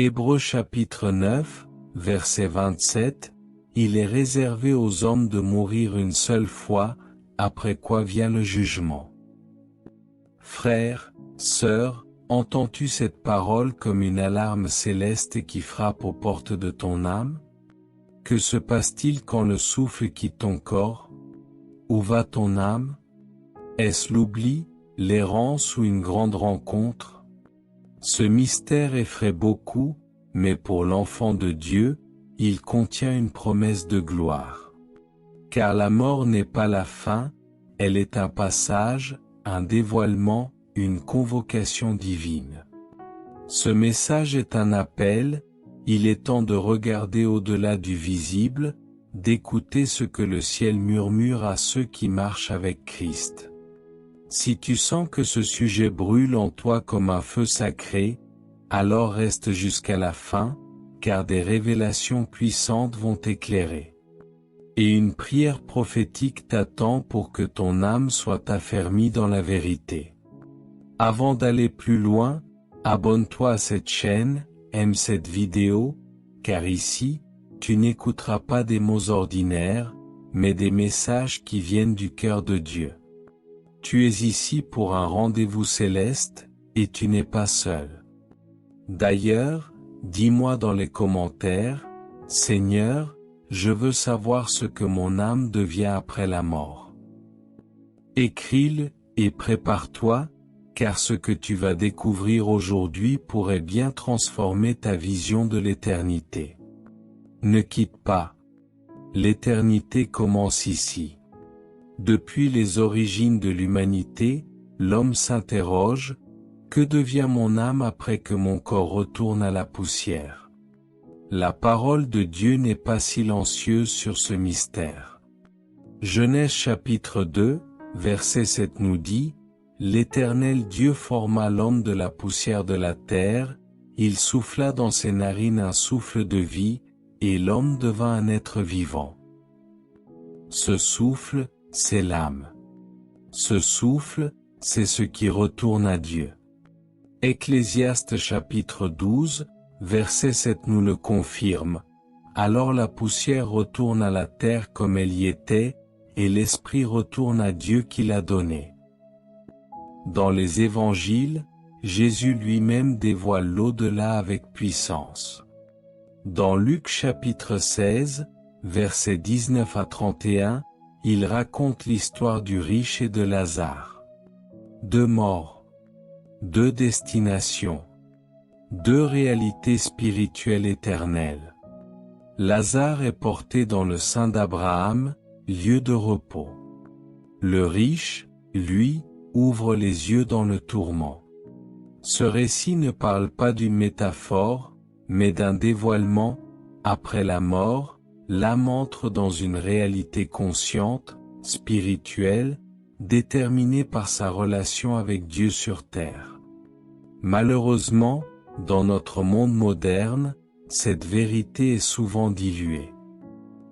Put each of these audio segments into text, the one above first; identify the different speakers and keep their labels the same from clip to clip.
Speaker 1: Hébreux chapitre 9, verset 27, il est réservé aux hommes de mourir une seule fois, après quoi vient le jugement. Frère, sœur, entends-tu cette parole comme une alarme céleste qui frappe aux portes de ton âme? Que se passe-t-il quand le souffle quitte ton corps? Où va ton âme? Est-ce l'oubli, l'errance ou une grande rencontre? Ce mystère effraie beaucoup, mais pour l'enfant de Dieu, il contient une promesse de gloire. Car la mort n'est pas la fin, elle est un passage, un dévoilement, une convocation divine. Ce message est un appel, il est temps de regarder au-delà du visible, d'écouter ce que le ciel murmure à ceux qui marchent avec Christ. Si tu sens que ce sujet brûle en toi comme un feu sacré, alors reste jusqu'à la fin, car des révélations puissantes vont t'éclairer. Et une prière prophétique t'attend pour que ton âme soit affermie dans la vérité. Avant d'aller plus loin, abonne-toi à cette chaîne, aime cette vidéo, car ici, tu n'écouteras pas des mots ordinaires, mais des messages qui viennent du cœur de Dieu. Tu es ici pour un rendez-vous céleste, et tu n'es pas seul. D'ailleurs, dis-moi dans les commentaires, Seigneur, je veux savoir ce que mon âme devient après la mort. Écris-le, et prépare-toi, car ce que tu vas découvrir aujourd'hui pourrait bien transformer ta vision de l'éternité. Ne quitte pas. L'éternité commence ici. Depuis les origines de l'humanité, l'homme s'interroge, que devient mon âme après que mon corps retourne à la poussière? La parole de Dieu n'est pas silencieuse sur ce mystère. Genèse chapitre 2, verset 7 nous dit, « L'Éternel Dieu forma l'homme de la poussière de la terre, il souffla dans ses narines un souffle de vie, et l'homme devint un être vivant. » Ce souffle, c'est l'âme. Ce souffle, c'est ce qui retourne à Dieu. Ecclésiaste chapitre 12, verset 7 nous le confirme. Alors la poussière retourne à la terre comme elle y était, et l'esprit retourne à Dieu qui l'a donné. Dans les évangiles, Jésus lui-même dévoile l'au-delà avec puissance. Dans Luc chapitre 16, versets 19 à 31, il raconte l'histoire du riche et de Lazare. 2 morts, 2 destinations, 2 réalités spirituelles éternelles. Lazare est porté dans le sein d'Abraham, lieu de repos. Le riche, lui, ouvre les yeux dans le tourment. Ce récit ne parle pas d'une métaphore, mais d'un dévoilement. Après la mort, l'âme entre dans une réalité consciente, spirituelle, déterminée par sa relation avec Dieu sur terre. Malheureusement, dans notre monde moderne, cette vérité est souvent diluée.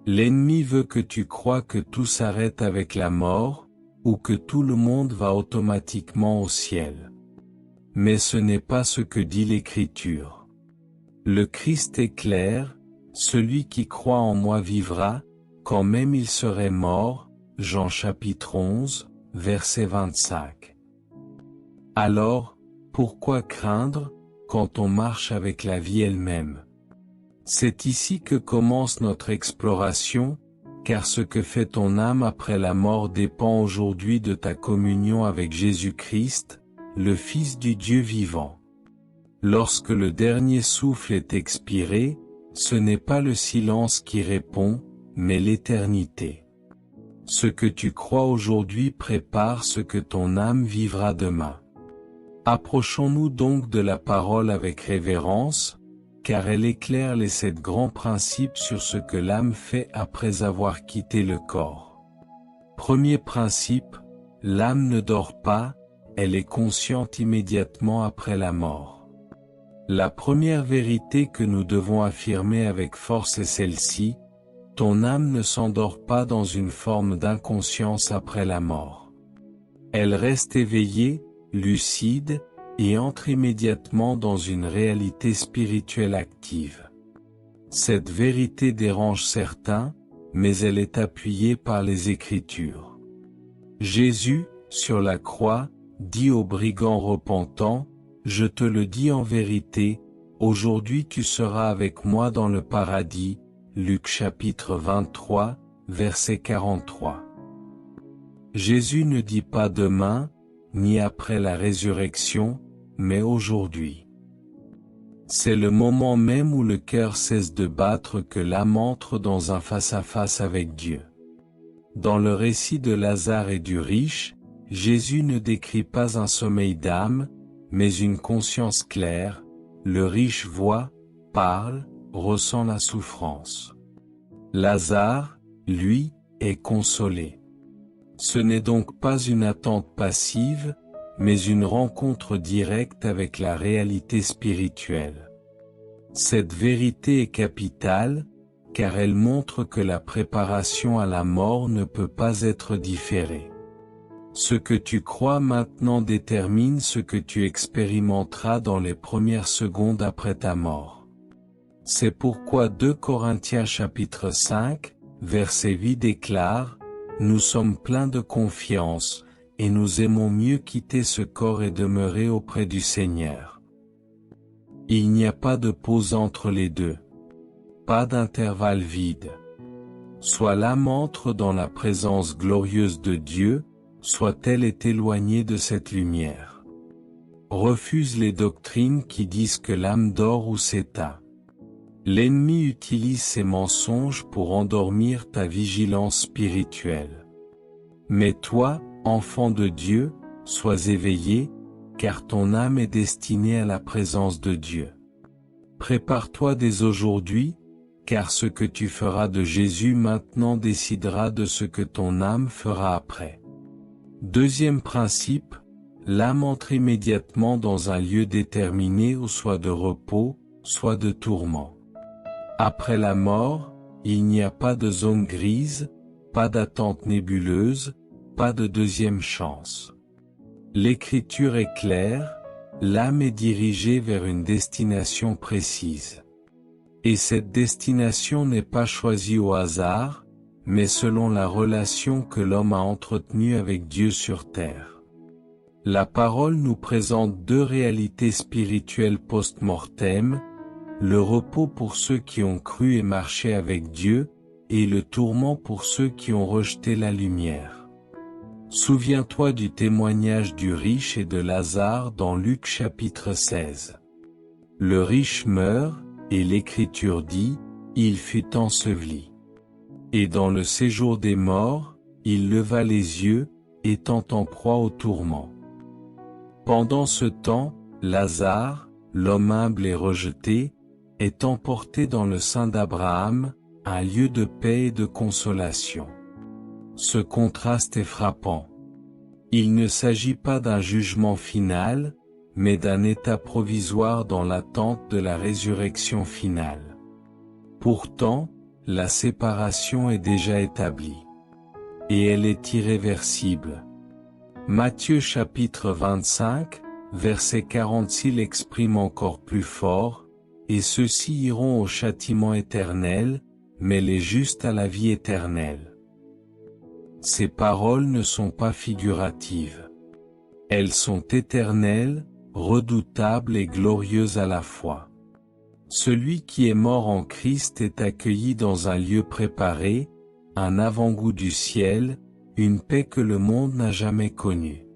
Speaker 1: L'ennemi veut que tu crois que tout s'arrête avec la mort, ou que tout le monde va automatiquement au ciel. Mais ce n'est pas ce que dit l'Écriture. Le Christ est clair, celui qui croit en moi vivra, quand même il serait mort, Jean chapitre 11, verset 25. Alors, pourquoi craindre, quand on marche avec la vie elle-même? C'est ici que commence notre exploration, car ce que fait ton âme après la mort dépend aujourd'hui de ta communion avec Jésus-Christ, le Fils du Dieu vivant. Lorsque le dernier souffle est expiré, ce n'est pas le silence qui répond, mais l'éternité. Ce que tu crois aujourd'hui prépare ce que ton âme vivra demain. Approchons-nous donc de la parole avec révérence, car elle éclaire les 7 grands principes sur ce que l'âme fait après avoir quitté le corps. Premier principe, l'âme ne dort pas, elle est consciente immédiatement après la mort. La première vérité que nous devons affirmer avec force est celle-ci, ton âme ne s'endort pas dans une forme d'inconscience après la mort. Elle reste éveillée, lucide, et entre immédiatement dans une réalité spirituelle active. Cette vérité dérange certains, mais elle est appuyée par les Écritures. Jésus, sur la croix, dit au brigand repentant, « Je te le dis en vérité, aujourd'hui tu seras avec moi dans le paradis. » Luc chapitre 23, verset 43. Jésus ne dit pas demain, ni après la résurrection, mais aujourd'hui. C'est le moment même où le cœur cesse de battre que l'âme entre dans un face-à-face avec Dieu. Dans le récit de Lazare et du riche, Jésus ne décrit pas un sommeil d'âme, mais une conscience claire. Le riche voit, parle, ressent la souffrance. Lazare, lui, est consolé. Ce n'est donc pas une attente passive, mais une rencontre directe avec la réalité spirituelle. Cette vérité est capitale, car elle montre que la préparation à la mort ne peut pas être différée. Ce que tu crois maintenant détermine ce que tu expérimenteras dans les premières secondes après ta mort. C'est pourquoi 2 Corinthiens chapitre 5, verset 8 déclare, « Nous sommes pleins de confiance, et nous aimons mieux quitter ce corps et demeurer auprès du Seigneur. » Il n'y a pas de pause entre les deux. Pas d'intervalle vide. Soit l'âme entre dans la présence glorieuse de Dieu, soit elle est éloignée de cette lumière. Refuse les doctrines qui disent que l'âme dort ou s'éteint. L'ennemi utilise ces mensonges pour endormir ta vigilance spirituelle. Mais toi, enfant de Dieu, sois éveillé, car ton âme est destinée à la présence de Dieu. Prépare-toi dès aujourd'hui, car ce que tu feras de Jésus maintenant décidera de ce que ton âme fera après. Deuxième principe, l'âme entre immédiatement dans un lieu déterminé où soit de repos, soit de tourment. Après la mort, il n'y a pas de zone grise, pas d'attente nébuleuse, pas de deuxième chance. L'Écriture est claire, l'âme est dirigée vers une destination précise. Et cette destination n'est pas choisie au hasard, mais selon la relation que l'homme a entretenue avec Dieu sur terre. La parole nous présente 2 réalités spirituelles post-mortem, le repos pour ceux qui ont cru et marché avec Dieu, et le tourment pour ceux qui ont rejeté la lumière. Souviens-toi du témoignage du riche et de Lazare dans Luc chapitre 16. Le riche meurt, et l'Écriture dit, il fut enseveli. Et dans le séjour des morts, il leva les yeux, étant en proie au tourment. Pendant ce temps, Lazare, l'homme humble et rejeté, est emporté dans le sein d'Abraham, un lieu de paix et de consolation. Ce contraste est frappant. Il ne s'agit pas d'un jugement final, mais d'un état provisoire dans l'attente de la résurrection finale. Pourtant, la séparation est déjà établie. Et elle est irréversible. Matthieu chapitre 25, verset 46 l'exprime encore plus fort, « Et ceux-ci iront au châtiment éternel, mais les justes à la vie éternelle. » Ces paroles ne sont pas figuratives. Elles sont éternelles, redoutables et glorieuses à la fois. Celui qui est mort en Christ est accueilli dans un lieu préparé, un avant-goût du ciel, une paix que le monde n'a jamais connue.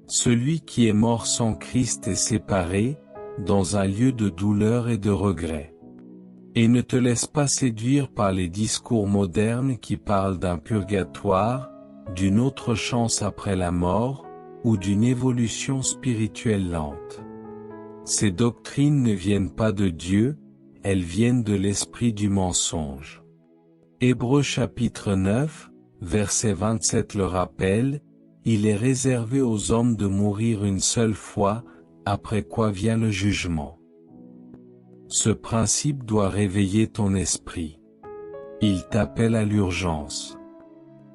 Speaker 1: Celui qui est mort sans Christ est séparé, dans un lieu de douleur et de regret. Et ne te laisse pas séduire par les discours modernes qui parlent d'un purgatoire, d'une autre chance après la mort, ou d'une évolution spirituelle lente. Ces doctrines ne viennent pas de Dieu, elles viennent de l'esprit du mensonge. Hébreux chapitre 9, verset 27 le rappelle, « Il est réservé aux hommes de mourir une seule fois, après quoi vient le jugement. » Ce principe doit réveiller ton esprit. Il t'appelle à l'urgence.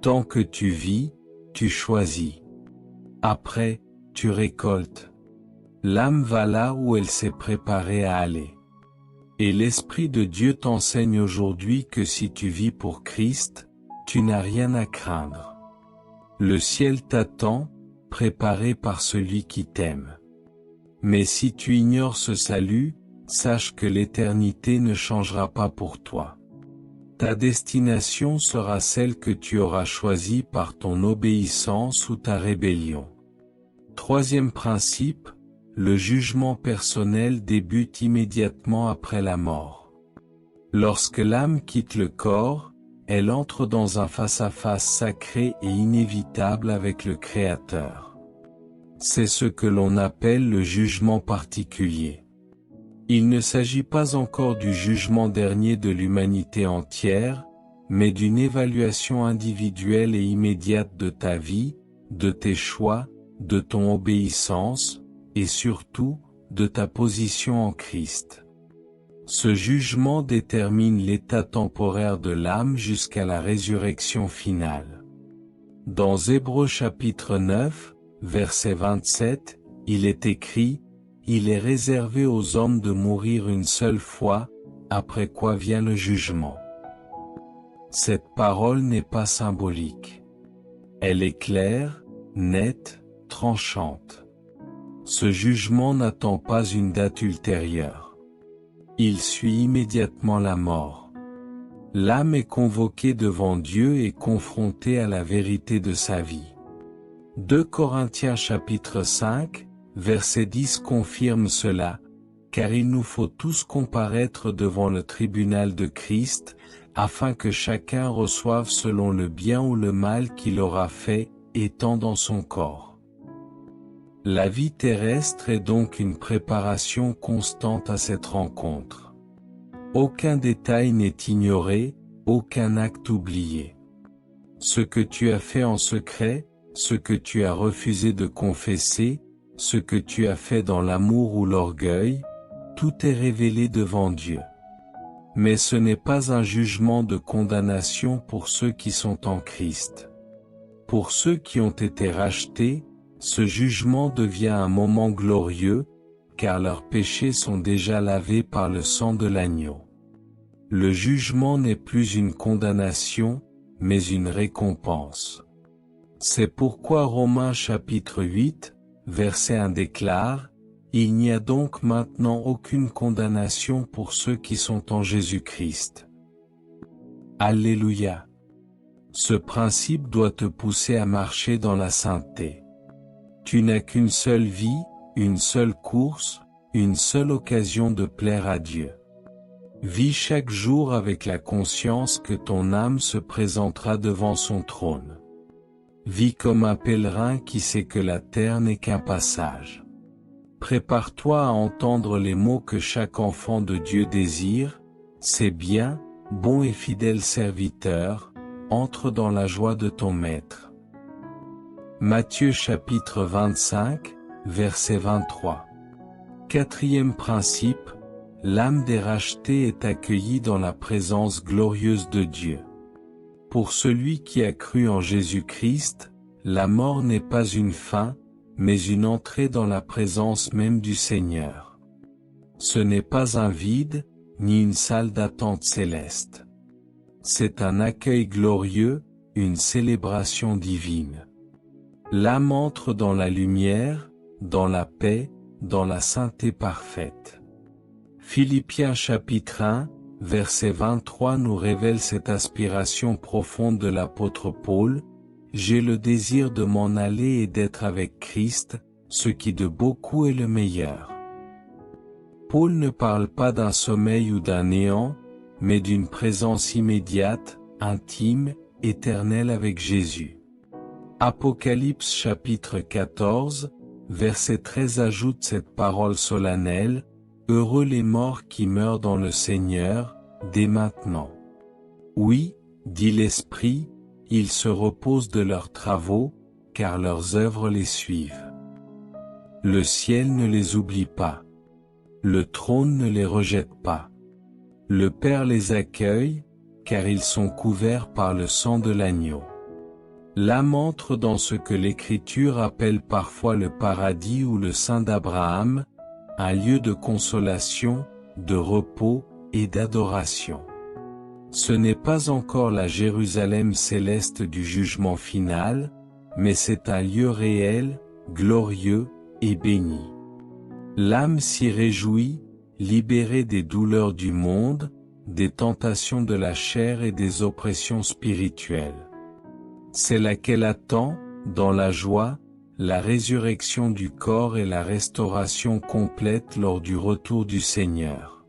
Speaker 1: Tant que tu vis, tu choisis. Après, tu récoltes. L'âme va là où elle s'est préparée à aller. Et l'Esprit de Dieu t'enseigne aujourd'hui que si tu vis pour Christ, tu n'as rien à craindre. Le ciel t'attend, préparé par celui qui t'aime. Mais si tu ignores ce salut, sache que l'éternité ne changera pas pour toi. Ta destination sera celle que tu auras choisie par ton obéissance ou ta rébellion. Troisième principe, le jugement personnel débute immédiatement après la mort. Lorsque l'âme quitte le corps, elle entre dans un face-à-face sacré et inévitable avec le Créateur. C'est ce que l'on appelle le jugement particulier. Il ne s'agit pas encore du jugement dernier de l'humanité entière, mais d'une évaluation individuelle et immédiate de ta vie, de tes choix, de ton obéissance, et surtout, de ta position en Christ. Ce jugement détermine l'état temporaire de l'âme jusqu'à la résurrection finale. Dans Hébreux chapitre 9, verset 27, il est écrit, « Il est réservé aux hommes de mourir une seule fois, après quoi vient le jugement. » Cette parole n'est pas symbolique. Elle est claire, nette, tranchante. Ce jugement n'attend pas une date ultérieure. Il suit immédiatement la mort. L'âme est convoquée devant Dieu et confrontée à la vérité de sa vie. 2 Corinthiens chapitre 5, verset 10 confirme cela, car il nous faut tous comparaître devant le tribunal de Christ, afin que chacun reçoive selon le bien ou le mal qu'il aura fait, étant dans son corps. La vie terrestre est donc une préparation constante à cette rencontre. Aucun détail n'est ignoré, aucun acte oublié. Ce que tu as fait en secret, ce que tu as refusé de confesser, ce que tu as fait dans l'amour ou l'orgueil, tout est révélé devant Dieu. Mais ce n'est pas un jugement de condamnation pour ceux qui sont en Christ. Pour ceux qui ont été rachetés, ce jugement devient un moment glorieux, car leurs péchés sont déjà lavés par le sang de l'agneau. Le jugement n'est plus une condamnation, mais une récompense. C'est pourquoi Romains chapitre 8, verset 1 déclare, « Il n'y a donc maintenant aucune condamnation pour ceux qui sont en Jésus-Christ. » Alléluia. Ce principe doit te pousser à marcher dans la sainteté. Tu n'as qu'une seule vie, une seule course, une seule occasion de plaire à Dieu. Vis chaque jour avec la conscience que ton âme se présentera devant son trône. Vis comme un pèlerin qui sait que la terre n'est qu'un passage. Prépare-toi à entendre les mots que chaque enfant de Dieu désire, « C'est bien, bon et fidèle serviteur, entre dans la joie de ton maître. » Matthieu chapitre 25, verset 23. Quatrième principe, l'âme des rachetés est accueillie dans la présence glorieuse de Dieu. Pour celui qui a cru en Jésus-Christ, la mort n'est pas une fin, mais une entrée dans la présence même du Seigneur. Ce n'est pas un vide, ni une salle d'attente céleste. C'est un accueil glorieux, une célébration divine. L'âme entre dans la lumière, dans la paix, dans la sainteté parfaite. Philippiens chapitre 1, verset 23 nous révèle cette aspiration profonde de l'apôtre Paul, « J'ai le désir de m'en aller et d'être avec Christ, ce qui de beaucoup est le meilleur. » Paul ne parle pas d'un sommeil ou d'un néant, mais d'une présence immédiate, intime, éternelle avec Jésus. Apocalypse chapitre 14, verset 13 ajoute cette parole solennelle, « Heureux les morts qui meurent dans le Seigneur, dès maintenant. » Oui, dit l'Esprit, ils se reposent de leurs travaux, car leurs œuvres les suivent. Le ciel ne les oublie pas. Le trône ne les rejette pas. Le Père les accueille, car ils sont couverts par le sang de l'agneau. L'âme entre dans ce que l'Écriture appelle parfois le paradis ou le sein d'Abraham, un lieu de consolation, de repos et d'adoration. Ce n'est pas encore la Jérusalem céleste du jugement final, mais c'est un lieu réel, glorieux et béni. L'âme s'y réjouit, libérée des douleurs du monde, des tentations de la chair et des oppressions spirituelles. C'est là qu'elle attend, dans la joie, la résurrection du corps et la restauration complète lors du retour du Seigneur.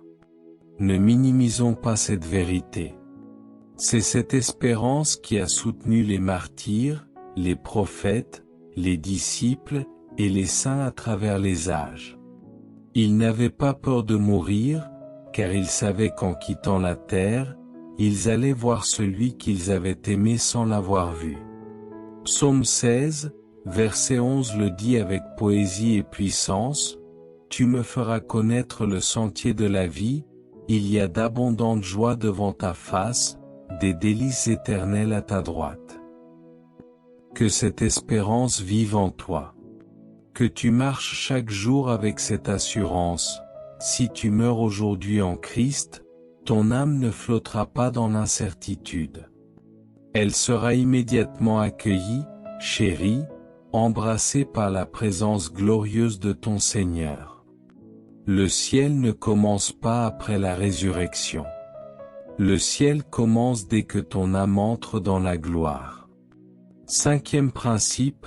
Speaker 1: Ne minimisons pas cette vérité. C'est cette espérance qui a soutenu les martyrs, les prophètes, les disciples et les saints à travers les âges. Ils n'avaient pas peur de mourir, car ils savaient qu'en quittant la terre, ils allaient voir celui qu'ils avaient aimé sans l'avoir vu. Psaume 16, verset 11 le dit avec poésie et puissance, « Tu me feras connaître le sentier de la vie, il y a d'abondantes joies devant ta face, des délices éternelles à ta droite. » Que cette espérance vive en toi. Que tu marches chaque jour avec cette assurance, si tu meurs aujourd'hui en Christ, ton âme ne flottera pas dans l'incertitude. Elle sera immédiatement accueillie, chérie, embrassée par la présence glorieuse de ton Seigneur. Le ciel ne commence pas après la résurrection. Le ciel commence dès que ton âme entre dans la gloire. Cinquième principe,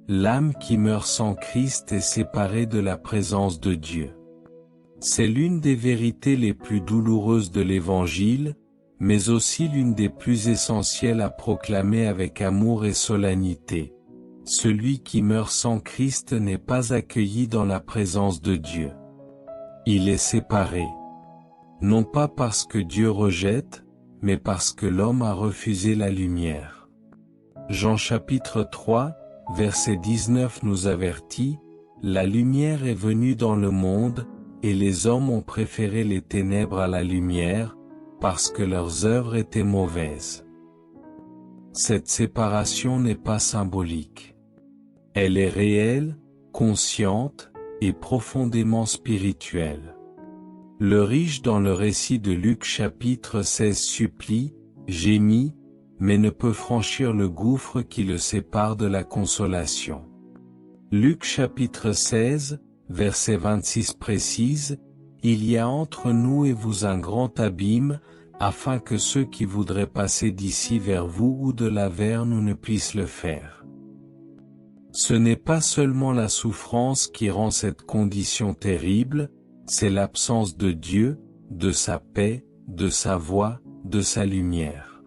Speaker 1: l'âme qui meurt sans Christ est séparée de la présence de Dieu. C'est l'une des vérités les plus douloureuses de l'Évangile, mais aussi l'une des plus essentielles à proclamer avec amour et solennité. Celui qui meurt sans Christ n'est pas accueilli dans la présence de Dieu. Il est séparé. Non pas parce que Dieu rejette, mais parce que l'homme a refusé la lumière. Jean chapitre 3, verset 19 nous avertit, « La lumière est venue dans le monde, et les hommes ont préféré les ténèbres à la lumière, parce que leurs œuvres étaient mauvaises. » Cette séparation n'est pas symbolique. Elle est réelle, consciente, et profondément spirituelle. Le riche dans le récit de Luc chapitre 16 supplie, gémit, mais ne peut franchir le gouffre qui le sépare de la consolation. Luc chapitre 16, verset 26 précise, « Il y a entre nous et vous un grand abîme, afin que ceux qui voudraient passer d'ici vers vous ou de là vers nous ne puissent le faire. » Ce n'est pas seulement la souffrance qui rend cette condition terrible, c'est l'absence de Dieu, de sa paix, de sa voix, de sa lumière.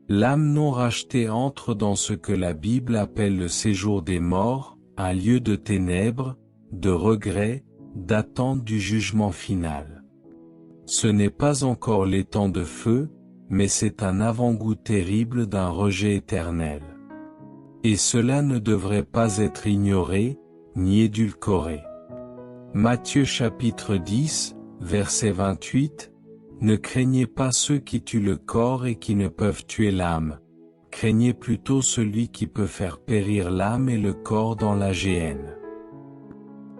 Speaker 1: L'âme non rachetée entre dans ce que la Bible appelle le séjour des morts, un lieu de ténèbres, de regrets, d'attente du jugement final. Ce n'est pas encore les temps de feu, mais c'est un avant-goût terrible d'un rejet éternel. Et cela ne devrait pas être ignoré, ni édulcoré. Matthieu chapitre 10, verset 28, « Ne craignez pas ceux qui tuent le corps et qui ne peuvent tuer l'âme, craignez plutôt celui qui peut faire périr l'âme et le corps dans la géhenne. »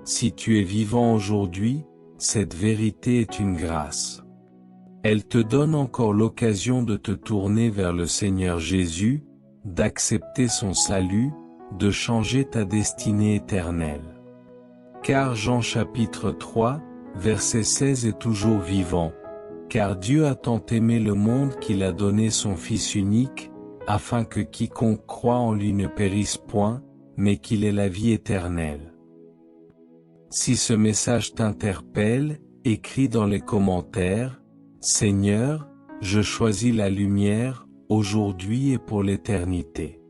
Speaker 1: Si tu es vivant aujourd'hui, cette vérité est une grâce. Elle te donne encore l'occasion de te tourner vers le Seigneur Jésus, d'accepter son salut, de changer ta destinée éternelle. Car Jean chapitre 3, verset 16 est toujours vivant. Car Dieu a tant aimé le monde qu'il a donné son Fils unique, afin que quiconque croit en lui ne périsse point, mais qu'il ait la vie éternelle. Si ce message t'interpelle, écris dans les commentaires, « Seigneur, je choisis la lumière, aujourd'hui et pour l'éternité. »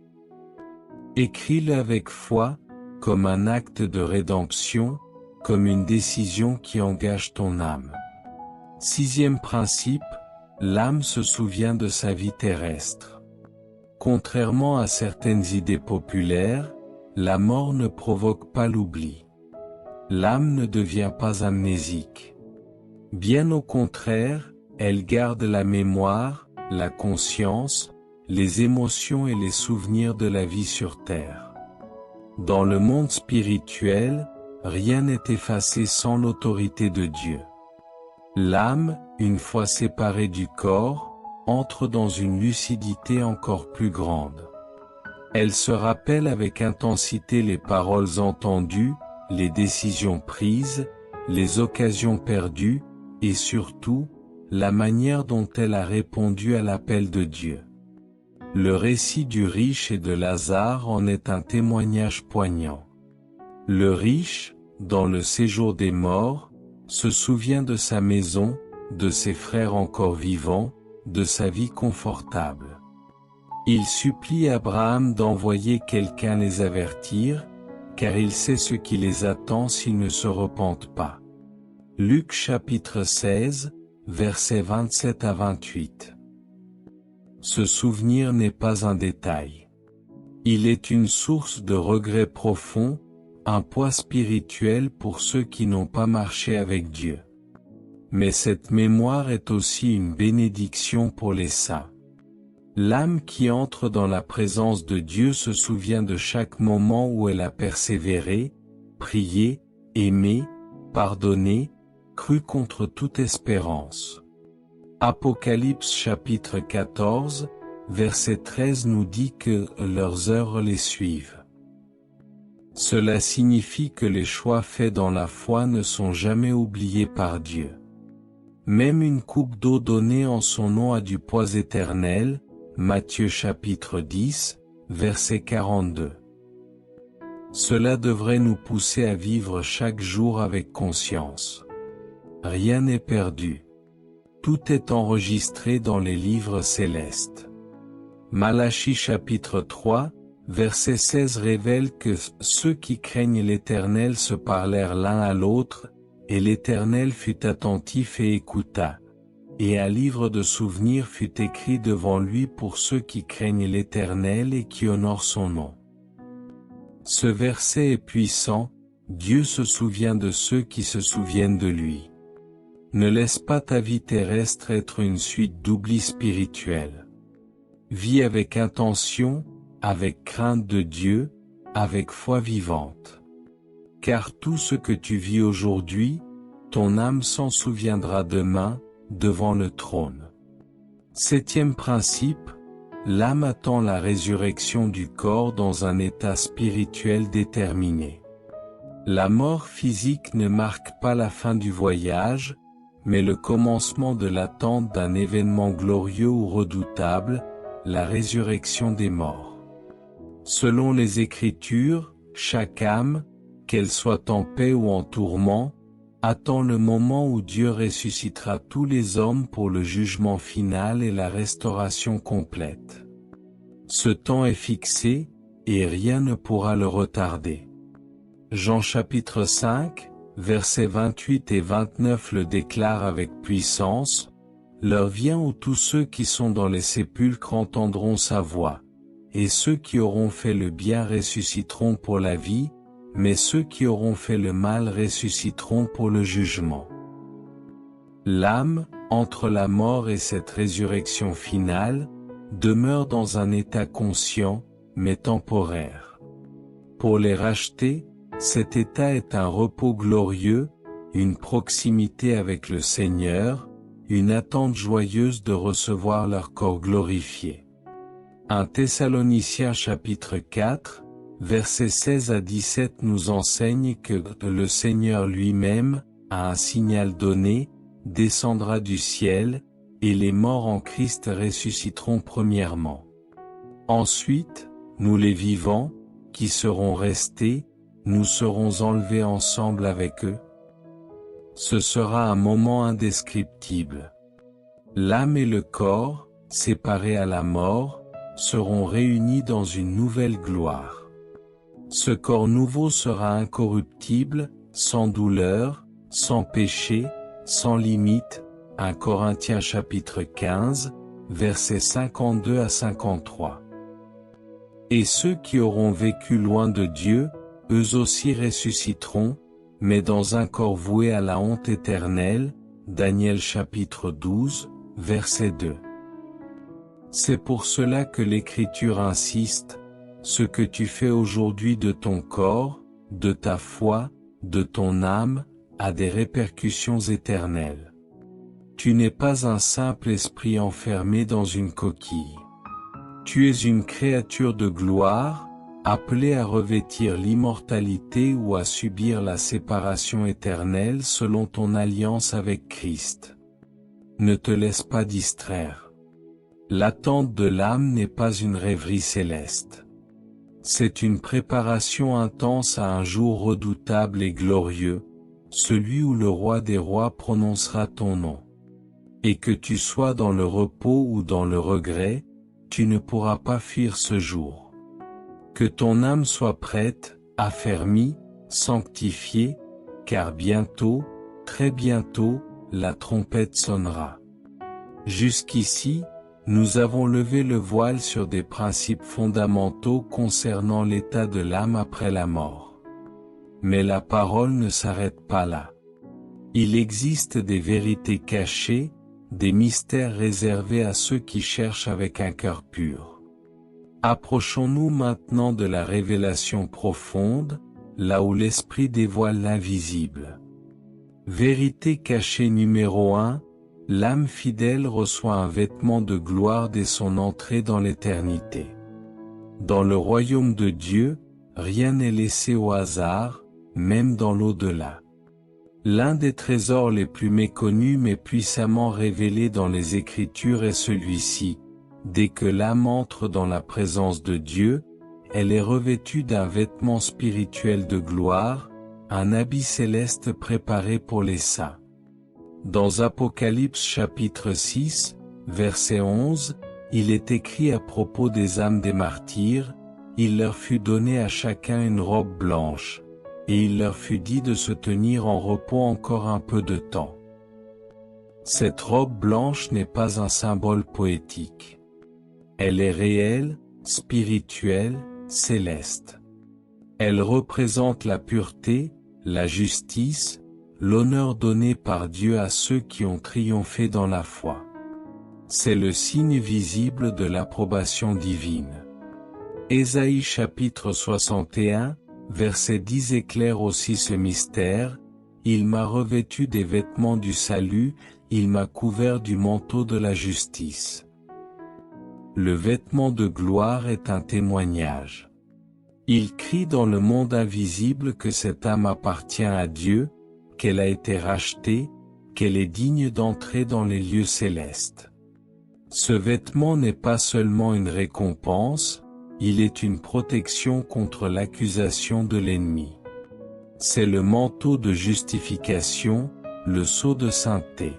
Speaker 1: Écris-le avec foi, comme un acte de rédemption, comme une décision qui engage ton âme. Sixième principe, l'âme se souvient de sa vie terrestre. Contrairement à certaines idées populaires, la mort ne provoque pas l'oubli. L'âme ne devient pas amnésique. Bien au contraire, elle garde la mémoire, la conscience, les émotions et les souvenirs de la vie sur terre. Dans le monde spirituel, rien n'est effacé sans l'autorité de Dieu. L'âme, une fois séparée du corps, entre dans une lucidité encore plus grande. Elle se rappelle avec intensité les paroles entendues, les décisions prises, les occasions perdues, et surtout, la manière dont elle a répondu à l'appel de Dieu. Le récit du riche et de Lazare en est un témoignage poignant. Le riche, dans le séjour des morts, se souvient de sa maison, de ses frères encore vivants, de sa vie confortable. Il supplie Abraham d'envoyer quelqu'un les avertir, car il sait ce qui les attend s'ils ne se repentent pas. Luc chapitre 16, versets 27 à 28. Ce souvenir n'est pas un détail. Il est une source de regret profond, un poids spirituel pour ceux qui n'ont pas marché avec Dieu. Mais cette mémoire est aussi une bénédiction pour les saints. L'âme qui entre dans la présence de Dieu se souvient de chaque moment où elle a persévéré, prié, aimé, pardonné, cru contre toute espérance. Apocalypse chapitre 14, verset 13 nous dit que leurs œuvres les suivent. Cela signifie que les choix faits dans la foi ne sont jamais oubliés par Dieu. Même une coupe d'eau donnée en son nom a du poids éternel, Matthieu chapitre 10, verset 42. Cela devrait nous pousser à vivre chaque jour avec conscience. Rien n'est perdu. Tout est enregistré dans les livres célestes. Malachie chapitre 3, verset 16 révèle que ceux qui craignent l'Éternel se parlèrent l'un à l'autre, et l'Éternel fut attentif et écouta. Et un livre de souvenirs fut écrit devant lui pour ceux qui craignent l'Éternel et qui honorent son nom. Ce verset est puissant, Dieu se souvient de ceux qui se souviennent de lui. Ne laisse pas ta vie terrestre être une suite d'oubli spirituel. Vis avec intention, avec crainte de Dieu, avec foi vivante. Car tout ce que tu vis aujourd'hui, ton âme s'en souviendra demain, devant le trône. 7e principe, l'âme attend la résurrection du corps dans un état spirituel déterminé. La mort physique ne marque pas la fin du voyage, mais le commencement de l'attente d'un événement glorieux ou redoutable, la résurrection des morts. Selon les Écritures, chaque âme, qu'elle soit en paix ou en tourment, attend le moment où Dieu ressuscitera tous les hommes pour le jugement final et la restauration complète. Ce temps est fixé, et rien ne pourra le retarder. Jean chapitre 5, versets 28 et 29 le déclarent avec puissance, « L'heure vient où tous ceux qui sont dans les sépulcres entendront sa voix, et ceux qui auront fait le bien ressusciteront pour la vie, mais ceux qui auront fait le mal ressusciteront pour le jugement. » L'âme, entre la mort et cette résurrection finale, demeure dans un état conscient, mais temporaire. Pour les rachetés, cet état est un repos glorieux, une proximité avec le Seigneur, une attente joyeuse de recevoir leur corps glorifié. 1 Thessaloniciens chapitre 4, versets 16 à 17 nous enseigne que le Seigneur lui-même, à un signal donné, descendra du ciel, et les morts en Christ ressusciteront premièrement. Ensuite, nous les vivants, qui serons restés, nous serons enlevés ensemble avec eux. Ce sera un moment indescriptible. L'âme et le corps, séparés à la mort, seront réunis dans une nouvelle gloire. Ce corps nouveau sera incorruptible, sans douleur, sans péché, sans limite. 1 Corinthiens chapitre 15, versets 52 à 53. Et ceux qui auront vécu loin de Dieu, eux aussi ressusciteront, mais dans un corps voué à la honte éternelle. Daniel chapitre 12, verset 2. C'est pour cela que l'Écriture insiste, ce que tu fais aujourd'hui de ton corps, de ta foi, de ton âme, a des répercussions éternelles. Tu n'es pas un simple esprit enfermé dans une coquille. Tu es une créature de gloire, appelée à revêtir l'immortalité ou à subir la séparation éternelle selon ton alliance avec Christ. Ne te laisse pas distraire. L'attente de l'âme n'est pas une rêverie céleste. C'est une préparation intense à un jour redoutable et glorieux, celui où le roi des rois prononcera ton nom. Et que tu sois dans le repos ou dans le regret, tu ne pourras pas fuir ce jour. Que ton âme soit prête, affermie, sanctifiée, car bientôt, très bientôt, la trompette sonnera. Jusqu'ici, nous avons levé le voile sur des principes fondamentaux concernant l'état de l'âme après la mort. Mais la parole ne s'arrête pas là. Il existe des vérités cachées, des mystères réservés à ceux qui cherchent avec un cœur pur. Approchons-nous maintenant de la révélation profonde, là où l'Esprit dévoile l'invisible. Vérité cachée numéro 1, l'âme fidèle reçoit un vêtement de gloire dès son entrée dans l'éternité. Dans le royaume de Dieu, rien n'est laissé au hasard, même dans l'au-delà. L'un des trésors les plus méconnus mais puissamment révélés dans les Écritures est celui-ci. Dès que l'âme entre dans la présence de Dieu, elle est revêtue d'un vêtement spirituel de gloire, un habit céleste préparé pour les saints. Dans Apocalypse chapitre 6, verset 11, il est écrit à propos des âmes des martyrs, il leur fut donné à chacun une robe blanche, et il leur fut dit de se tenir en repos encore un peu de temps. Cette robe blanche n'est pas un symbole poétique. Elle est réelle, spirituelle, céleste. Elle représente la pureté, la justice, l'honneur donné par Dieu à ceux qui ont triomphé dans la foi. C'est le signe visible de l'approbation divine. Ésaïe chapitre 61, verset 10 éclaire aussi ce mystère, « Il m'a revêtu des vêtements du salut, il m'a couvert du manteau de la justice. » Le vêtement de gloire est un témoignage. Il crie dans le monde invisible que cette âme appartient à Dieu, qu'elle a été rachetée, qu'elle est digne d'entrer dans les lieux célestes. Ce vêtement n'est pas seulement une récompense, il est une protection contre l'accusation de l'ennemi. C'est le manteau de justification, le sceau de sainteté.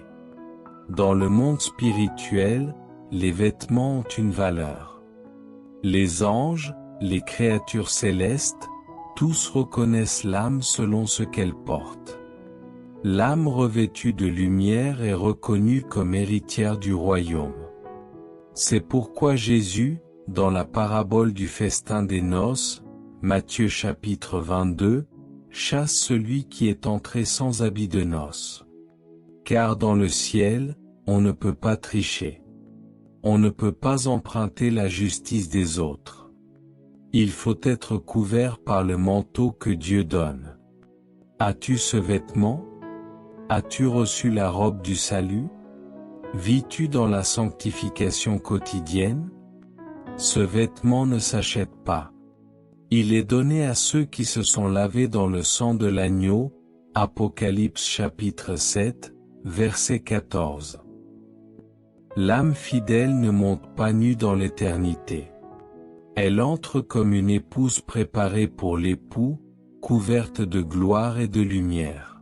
Speaker 1: Dans le monde spirituel, les vêtements ont une valeur. Les anges, les créatures célestes, tous reconnaissent l'âme selon ce qu'elle porte. L'âme revêtue de lumière est reconnue comme héritière du royaume. C'est pourquoi Jésus, dans la parabole du festin des noces, Matthieu chapitre 22, chasse celui qui est entré sans habit de noces. Car dans le ciel, on ne peut pas tricher. On ne peut pas emprunter la justice des autres. Il faut être couvert par le manteau que Dieu donne. As-tu ce vêtement? As-tu reçu la robe du salut? Vis-tu dans la sanctification quotidienne? Ce vêtement ne s'achète pas. Il est donné à ceux qui se sont lavés dans le sang de l'agneau, Apocalypse chapitre 7, verset 14. L'âme fidèle ne monte pas nue dans l'éternité. Elle entre comme une épouse préparée pour l'époux, couverte de gloire et de lumière.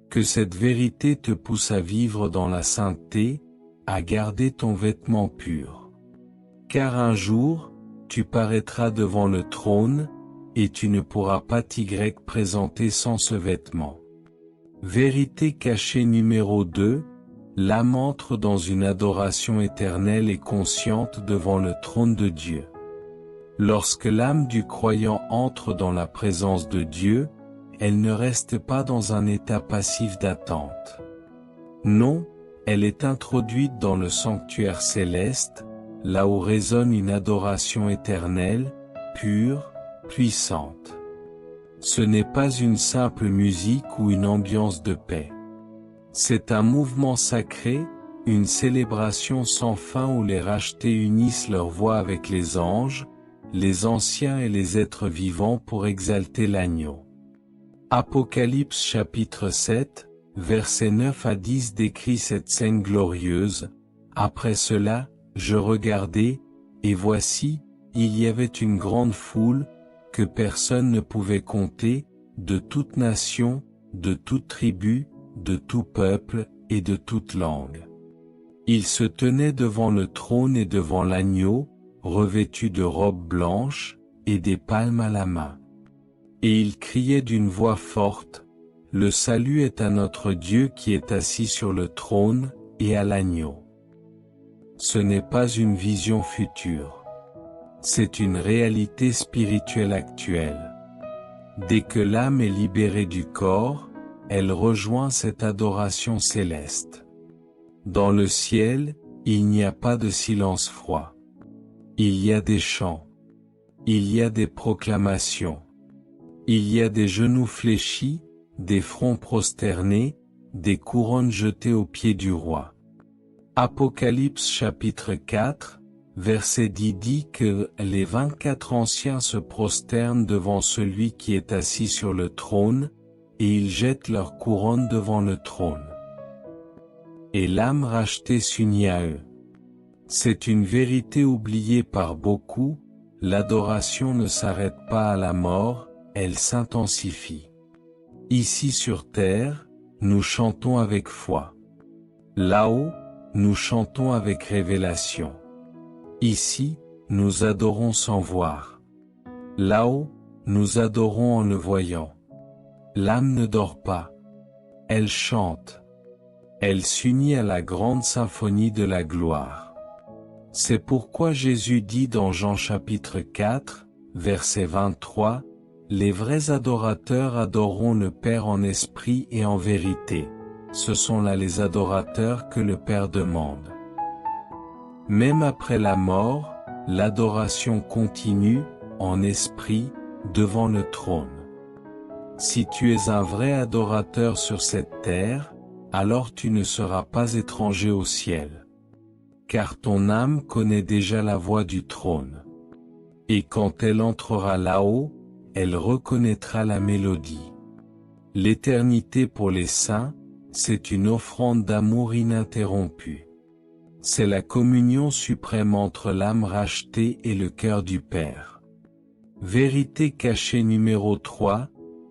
Speaker 1: Que cette vérité te pousse à vivre dans la sainteté, à garder ton vêtement pur. Car un jour, tu paraîtras devant le trône, et tu ne pourras pas t'y présenter sans ce vêtement. Vérité cachée numéro 2, l'âme entre dans une adoration éternelle et consciente devant le trône de Dieu. Lorsque l'âme du croyant entre dans la présence de Dieu, elle ne reste pas dans un état passif d'attente. Non, elle est introduite dans le sanctuaire céleste, là où résonne une adoration éternelle, pure, puissante. Ce n'est pas une simple musique ou une ambiance de paix. C'est un mouvement sacré, une célébration sans fin où les rachetés unissent leur voix avec les anges, les anciens et les êtres vivants pour exalter l'agneau. Apocalypse chapitre 7, versets 9 à 10 décrit cette scène glorieuse. Après cela, je regardai, et voici, il y avait une grande foule, que personne ne pouvait compter, de toute nation, de toute tribu, de tout peuple, et de toute langue. Ils se tenaient devant le trône et devant l'agneau, revêtus de robes blanches, et des palmes à la main. Et ils criaient d'une voix forte, « Le salut est à notre Dieu qui est assis sur le trône, et à l'agneau. » Ce n'est pas une vision future. C'est une réalité spirituelle actuelle. Dès que l'âme est libérée du corps, elle rejoint cette adoration céleste. Dans le ciel, il n'y a pas de silence froid. Il y a des chants. Il y a des proclamations. Il y a des genoux fléchis, des fronts prosternés, des couronnes jetées aux pieds du roi. Apocalypse chapitre 4, verset 10 dit que les 24 anciens se prosternent devant celui qui est assis sur le trône, et ils jettent leurs couronnes devant le trône. Et l'âme rachetée s'unit à eux. C'est une vérité oubliée par beaucoup, l'adoration ne s'arrête pas à la mort, elle s'intensifie. Ici sur terre, nous chantons avec foi. Là-haut, nous chantons avec révélation. Ici, nous adorons sans voir. Là-haut, nous adorons en le voyant. L'âme ne dort pas. Elle chante. Elle s'unit à la grande symphonie de la gloire. C'est pourquoi Jésus dit dans Jean chapitre 4, verset 23, « Les vrais adorateurs adoreront le Père en esprit et en vérité. Ce sont là les adorateurs que le Père demande. » Même après la mort, l'adoration continue, en esprit, devant le trône. Si tu es un vrai adorateur sur cette terre, alors tu ne seras pas étranger au ciel. Car ton âme connaît déjà la voix du trône. Et quand elle entrera là-haut, elle reconnaîtra la mélodie. L'éternité pour les saints, c'est une offrande d'amour ininterrompue. C'est la communion suprême entre l'âme rachetée et le cœur du Père. Vérité cachée numéro 3,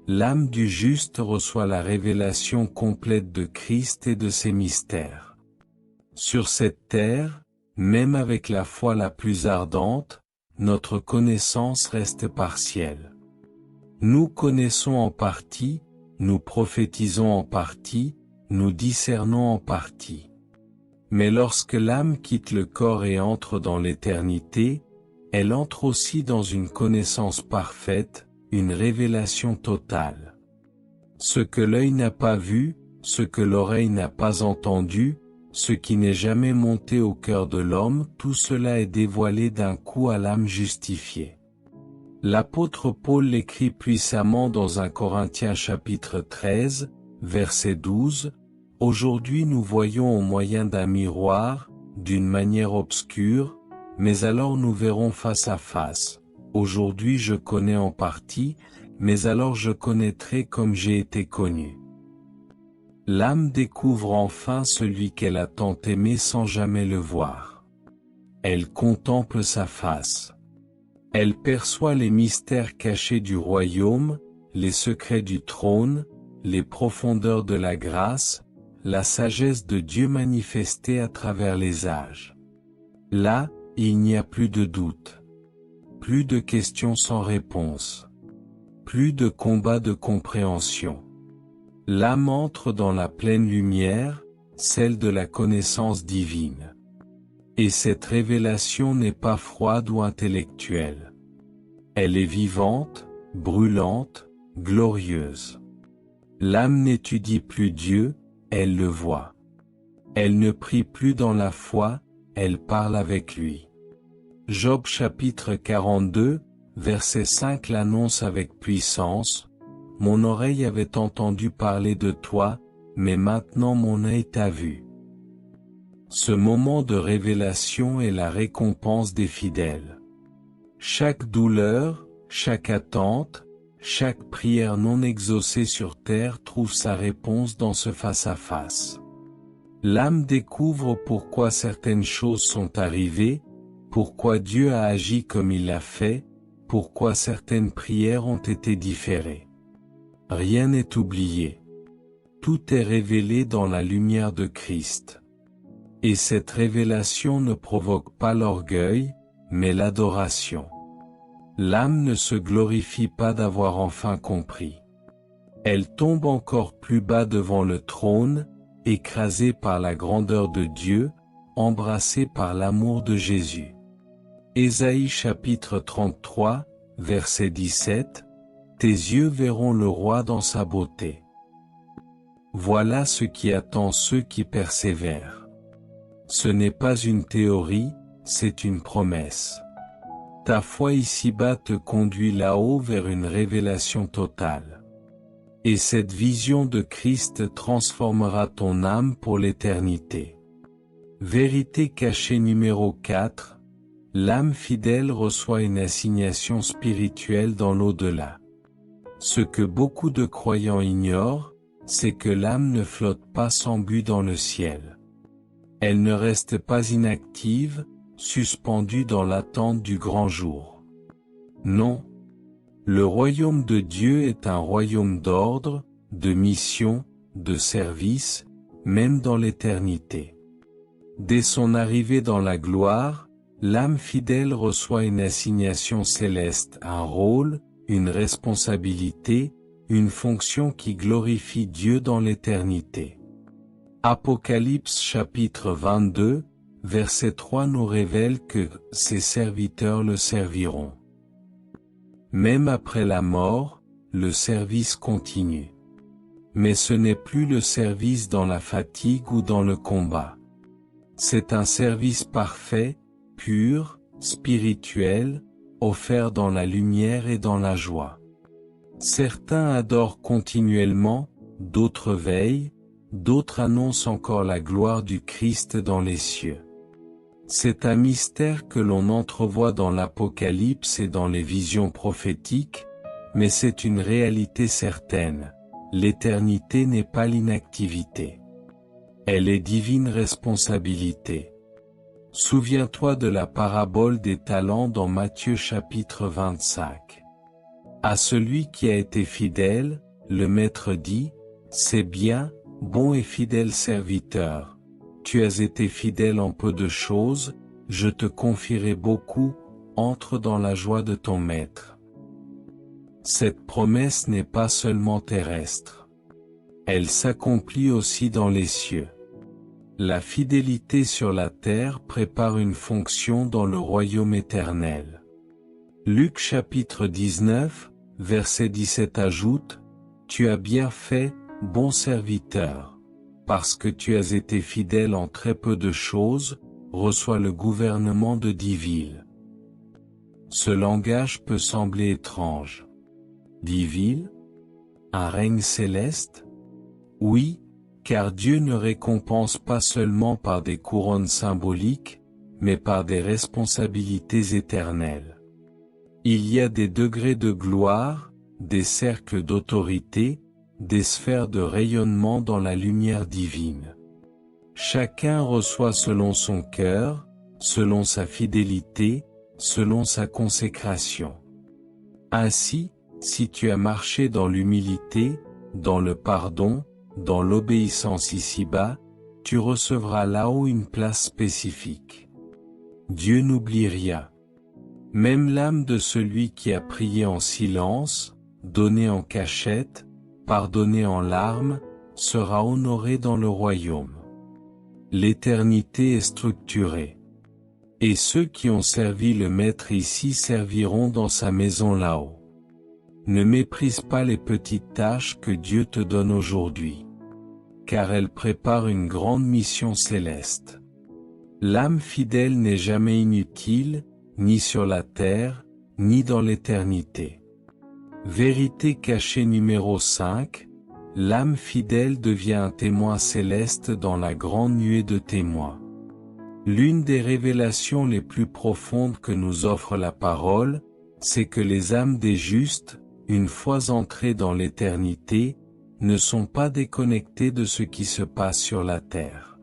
Speaker 1: l'âme du juste reçoit la révélation complète de Christ et de ses mystères. Sur cette terre, même avec la foi la plus ardente, notre connaissance reste partielle. Nous connaissons en partie, nous prophétisons en partie, nous discernons en partie. Mais lorsque l'âme quitte le corps et entre dans l'éternité, elle entre aussi dans une connaissance parfaite, une révélation totale. Ce que l'œil n'a pas vu, ce que l'oreille n'a pas entendu, ce qui n'est jamais monté au cœur de l'homme, tout cela est dévoilé d'un coup à l'âme justifiée. L'apôtre Paul l'écrit puissamment dans 1 Corinthiens chapitre 13, verset 12, « Aujourd'hui nous voyons au moyen d'un miroir, d'une manière obscure, mais alors nous verrons face à face. Aujourd'hui je connais en partie, mais alors je connaîtrai comme j'ai été connu. » L'âme découvre enfin celui qu'elle a tant aimé sans jamais le voir. Elle contemple sa face. Elle perçoit les mystères cachés du royaume, les secrets du trône, les profondeurs de la grâce, la sagesse de Dieu manifestée à travers les âges. Là, il n'y a plus de doute. Plus de questions sans réponse. Plus de combat de compréhension. L'âme entre dans la pleine lumière, celle de la connaissance divine. Et cette révélation n'est pas froide ou intellectuelle. Elle est vivante, brûlante, glorieuse. L'âme n'étudie plus Dieu, elle le voit. Elle ne prie plus dans la foi, elle parle avec lui. Job chapitre 42, verset 5 l'annonce avec puissance. Mon oreille avait entendu parler de toi, mais maintenant mon œil t'a vu. Ce moment de révélation est la récompense des fidèles. Chaque douleur, chaque attente, chaque prière non exaucée sur terre trouve sa réponse dans ce face-à-face. L'âme découvre pourquoi certaines choses sont arrivées, pourquoi Dieu a agi comme il l'a fait, pourquoi certaines prières ont été différées. Rien n'est oublié. Tout est révélé dans la lumière de Christ. Et cette révélation ne provoque pas l'orgueil, mais l'adoration. L'âme ne se glorifie pas d'avoir enfin compris. Elle tombe encore plus bas devant le trône, écrasée par la grandeur de Dieu, embrassée par l'amour de Jésus. Ésaïe chapitre 33, verset 17, « Tes yeux verront le roi dans sa beauté. » Voilà ce qui attend ceux qui persévèrent. Ce n'est pas une théorie, c'est une promesse. Ta foi ici-bas te conduit là-haut vers une révélation totale. Et cette vision de Christ transformera ton âme pour l'éternité. Vérité cachée numéro 4. L'âme fidèle reçoit une assignation spirituelle dans l'au-delà. Ce que beaucoup de croyants ignorent, c'est que l'âme ne flotte pas sans but dans le ciel. Elle ne reste pas inactive, suspendue dans l'attente du grand jour. Non. Le royaume de Dieu est un royaume d'ordre, de mission, de service, même dans l'éternité. Dès son arrivée dans la gloire, l'âme fidèle reçoit une assignation céleste, un rôle, une responsabilité, une fonction qui glorifie Dieu dans l'éternité. Apocalypse chapitre 22, verset 3 nous révèle que ses serviteurs le serviront. Même après la mort, le service continue. Mais ce n'est plus le service dans la fatigue ou dans le combat. C'est un service parfait, pur, spirituel, offert dans la lumière et dans la joie. Certains adorent continuellement, d'autres veillent, d'autres annoncent encore la gloire du Christ dans les cieux. C'est un mystère que l'on entrevoit dans l'Apocalypse et dans les visions prophétiques, mais c'est une réalité certaine. L'éternité n'est pas l'inactivité. Elle est divine responsabilité. Souviens-toi de la parabole des talents dans Matthieu chapitre 25. À celui qui a été fidèle, le maître dit, « C'est bien, bon et fidèle serviteur. Tu as été fidèle en peu de choses, je te confierai beaucoup, entre dans la joie de ton maître. » Cette promesse n'est pas seulement terrestre. Elle s'accomplit aussi dans les cieux. La fidélité sur la terre prépare une fonction dans le royaume éternel. Luc chapitre 19, verset 17 ajoute, « Tu as bien fait, bon serviteur. Parce que tu as été fidèle en très peu de choses, reçois le gouvernement de 10 villes. » Ce langage peut sembler étrange. 10 villes? Un règne céleste? Oui, car Dieu ne récompense pas seulement par des couronnes symboliques, mais par des responsabilités éternelles. Il y a des degrés de gloire, des cercles d'autorité, des sphères de rayonnement dans la lumière divine. Chacun reçoit selon son cœur, selon sa fidélité, selon sa consécration. Ainsi, si tu as marché dans l'humilité, dans le pardon, dans l'obéissance ici-bas, tu recevras là-haut une place spécifique. Dieu n'oublie rien. Même l'âme de celui qui a prié en silence, donné en cachette, pardonné en larmes, sera honoré dans le royaume. L'éternité est structurée. Et ceux qui ont servi le Maître ici serviront dans sa maison là-haut. Ne méprise pas les petites tâches que Dieu te donne aujourd'hui. Car elles préparent une grande mission céleste. L'âme fidèle n'est jamais inutile, ni sur la terre, ni dans l'éternité. Vérité cachée numéro 5, l'âme fidèle devient un témoin céleste dans la grande nuée de témoins. L'une des révélations les plus profondes que nous offre la parole, c'est que les âmes des justes, une fois entrées dans l'éternité, ne sont pas déconnectées de ce qui se passe sur la terre.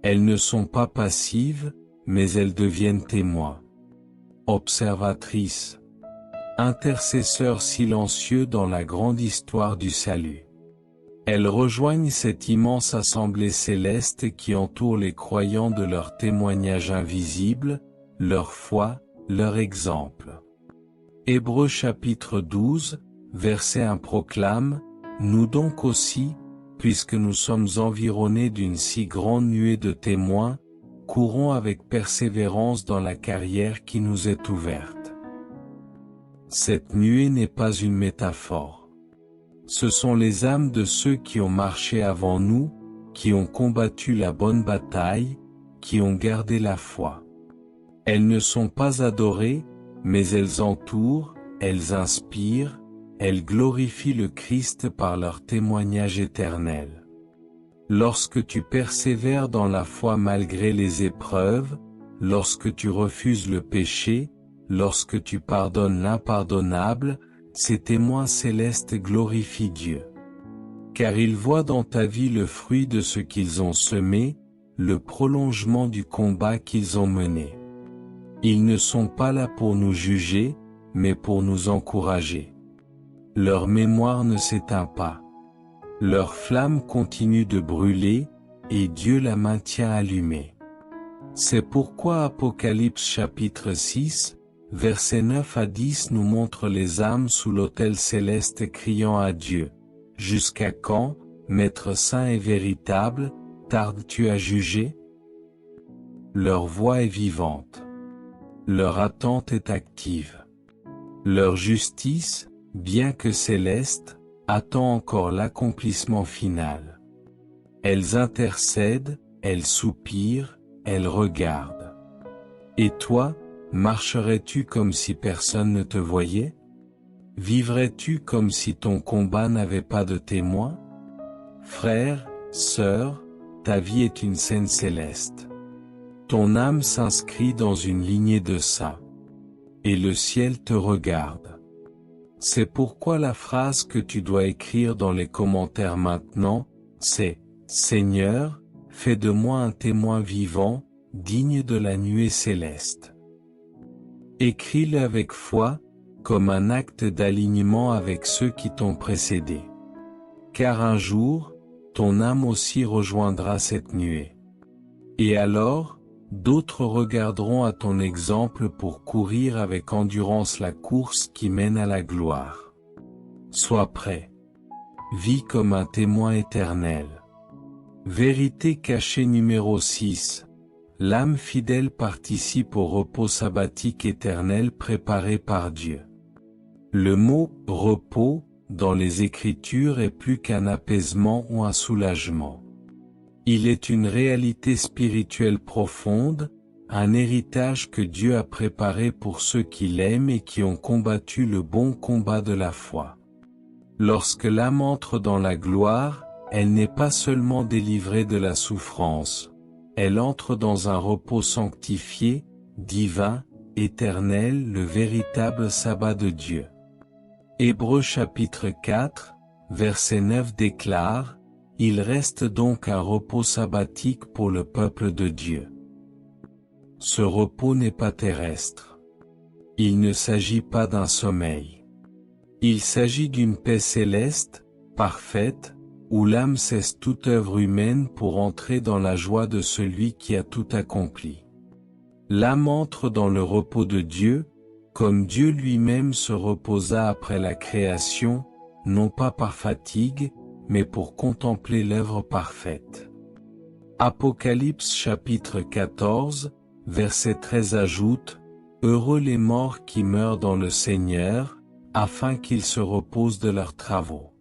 Speaker 1: Elles ne sont pas passives, mais elles deviennent témoins. Observatrices. Intercesseurs silencieux dans la grande histoire du salut. Elles rejoignent cette immense assemblée céleste qui entoure les croyants de leur témoignage invisible, leur foi, leur exemple. Hébreux chapitre 12, verset 1 proclame, « Nous donc aussi, puisque nous sommes environnés d'une si grande nuée de témoins, courons avec persévérance dans la carrière qui nous est ouverte. » Cette nuée n'est pas une métaphore. Ce sont les âmes de ceux qui ont marché avant nous, qui ont combattu la bonne bataille, qui ont gardé la foi. Elles ne sont pas adorées, mais elles entourent, elles inspirent, elles glorifient le Christ par leur témoignage éternel. Lorsque tu persévères dans la foi malgré les épreuves, lorsque tu refuses le péché, lorsque tu pardonnes l'impardonnable, ces témoins célestes glorifient Dieu. Car ils voient dans ta vie le fruit de ce qu'ils ont semé, le prolongement du combat qu'ils ont mené. Ils ne sont pas là pour nous juger, mais pour nous encourager. Leur mémoire ne s'éteint pas. Leur flamme continue de brûler, et Dieu la maintient allumée. C'est pourquoi Apocalypse chapitre 6, versets 9 à 10 nous montre les âmes sous l'autel céleste criant à Dieu. « Jusqu'à quand, Maître saint et véritable, tardes-tu à juger ?» Leur voix est vivante. Leur attente est active. Leur justice, bien que céleste, attend encore l'accomplissement final. Elles intercèdent, elles soupirent, elles regardent. Et toi, marcherais-tu comme si personne ne te voyait? Vivrais-tu comme si ton combat n'avait pas de témoin? Frère, sœur, ta vie est une scène céleste. Ton âme s'inscrit dans une lignée de saints. Et le ciel te regarde. C'est pourquoi la phrase que tu dois écrire dans les commentaires maintenant, c'est « Seigneur, fais de moi un témoin vivant, digne de la nuée céleste. » Écris-le avec foi, comme un acte d'alignement avec ceux qui t'ont précédé. Car un jour, ton âme aussi rejoindra cette nuée. Et alors, d'autres regarderont à ton exemple pour courir avec endurance la course qui mène à la gloire. Sois prêt. Vis comme un témoin éternel. Vérité cachée numéro 6. L'âme fidèle participe au repos sabbatique éternel préparé par Dieu. Le mot « repos » dans les Écritures est plus qu'un apaisement ou un soulagement. Il est une réalité spirituelle profonde, un héritage que Dieu a préparé pour ceux qui l'aiment et qui ont combattu le bon combat de la foi. Lorsque l'âme entre dans la gloire, elle n'est pas seulement délivrée de la souffrance. Elle entre dans un repos sanctifié, divin, éternel, le véritable sabbat de Dieu. Hébreux chapitre 4, verset 9 déclare, « Il reste donc un repos sabbatique pour le peuple de Dieu. » Ce repos n'est pas terrestre. Il ne s'agit pas d'un sommeil. Il s'agit d'une paix céleste, parfaite, où l'âme cesse toute œuvre humaine pour entrer dans la joie de celui qui a tout accompli. L'âme entre dans le repos de Dieu, comme Dieu lui-même se reposa après la création, non pas par fatigue, mais pour contempler l'œuvre parfaite. Apocalypse chapitre 14, verset 13 ajoute, « Heureux les morts qui meurent dans le Seigneur, afin qu'ils se reposent de leurs travaux. »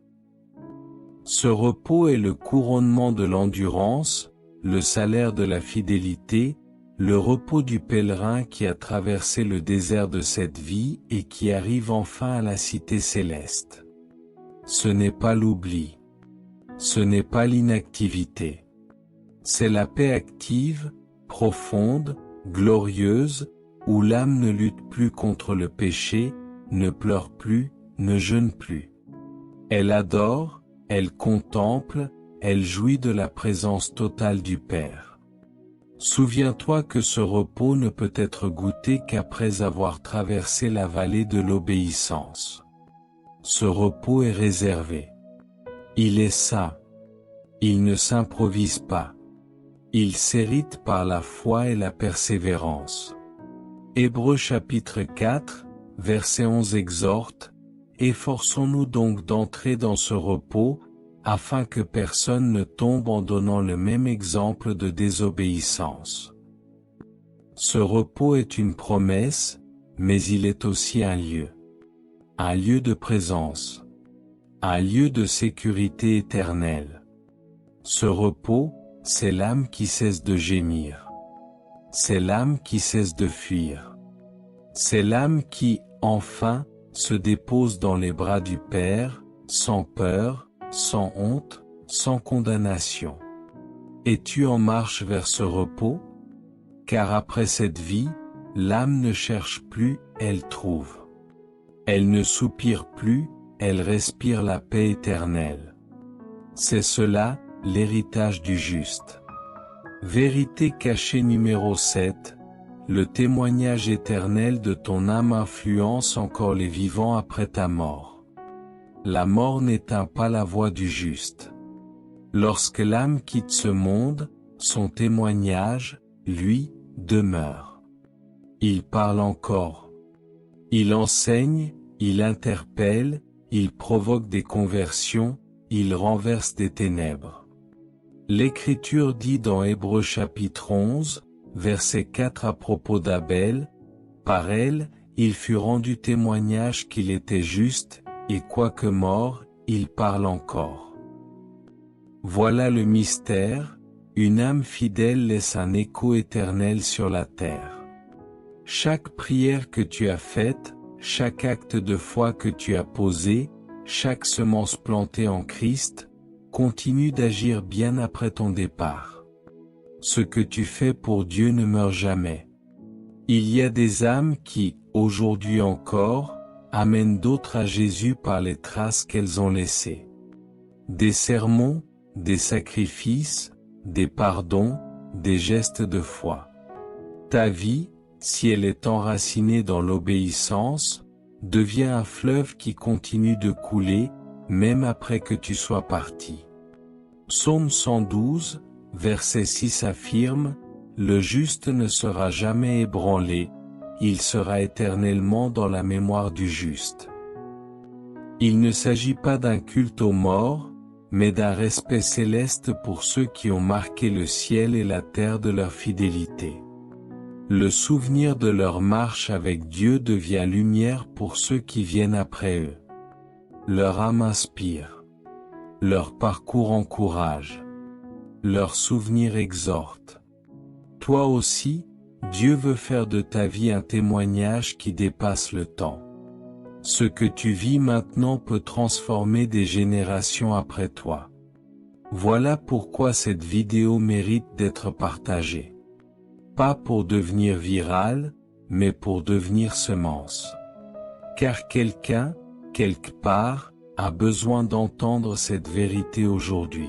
Speaker 1: Ce repos est le couronnement de l'endurance, le salaire de la fidélité, le repos du pèlerin qui a traversé le désert de cette vie et qui arrive enfin à la cité céleste. Ce n'est pas l'oubli. Ce n'est pas l'inactivité. C'est la paix active, profonde, glorieuse, où l'âme ne lutte plus contre le péché, ne pleure plus, ne jeûne plus. Elle adore, elle contemple, elle jouit de la présence totale du Père. Souviens-toi que ce repos ne peut être goûté qu'après avoir traversé la vallée de l'obéissance. Ce repos est réservé. Il est saint. Il ne s'improvise pas. Il s'hérite par la foi et la persévérance. Hébreux chapitre 4, verset 11 exhorte, « Efforçons-nous donc d'entrer dans ce repos, afin que personne ne tombe en donnant le même exemple de désobéissance. » Ce repos est une promesse, mais il est aussi un lieu de présence, un lieu de sécurité éternelle. Ce repos, c'est l'âme qui cesse de gémir. C'est l'âme qui cesse de fuir. C'est l'âme qui, enfin, se dépose dans les bras du Père, sans peur, sans honte, sans condamnation. Es-tu en marche vers ce repos? Car après cette vie, l'âme ne cherche plus, elle trouve. Elle ne soupire plus, elle respire la paix éternelle. C'est cela, l'héritage du juste. Vérité cachée numéro 7, le témoignage éternel de ton âme influence encore les vivants après ta mort. La mort n'éteint pas la voix du juste. Lorsque l'âme quitte ce monde, son témoignage, lui, demeure. Il parle encore. Il enseigne, il interpelle, il provoque des conversions, il renverse des ténèbres. L'Écriture dit dans Hébreux chapitre 11, verset 4 à propos d'Abel, « Par elle, il fut rendu témoignage qu'il était juste, et quoique mort, il parle encore. » Voilà le mystère, une âme fidèle laisse un écho éternel sur la terre. Chaque prière que tu as faite, chaque acte de foi que tu as posé, chaque semence plantée en Christ, continue d'agir bien après ton départ. Ce que tu fais pour Dieu ne meurt jamais. Il y a des âmes qui, aujourd'hui encore, amènent d'autres à Jésus par les traces qu'elles ont laissées. Des sermons, des sacrifices, des pardons, des gestes de foi. Ta vie, si elle est enracinée dans l'obéissance, devient un fleuve qui continue de couler, même après que tu sois parti. Psaume 112, verset 6 affirme, « Le juste ne sera jamais ébranlé, il sera éternellement dans la mémoire du juste. » Il ne s'agit pas d'un culte aux morts, mais d'un respect céleste pour ceux qui ont marqué le ciel et la terre de leur fidélité. Le souvenir de leur marche avec Dieu devient lumière pour ceux qui viennent après eux. Leur âme inspire. Leur parcours encourage. Leur souvenir exhorte. Toi aussi, Dieu veut faire de ta vie un témoignage qui dépasse le temps. Ce que tu vis maintenant peut transformer des générations après toi. Voilà pourquoi cette vidéo mérite d'être partagée. Pas pour devenir viral, mais pour devenir semence. Car quelqu'un, quelque part, a besoin d'entendre cette vérité aujourd'hui.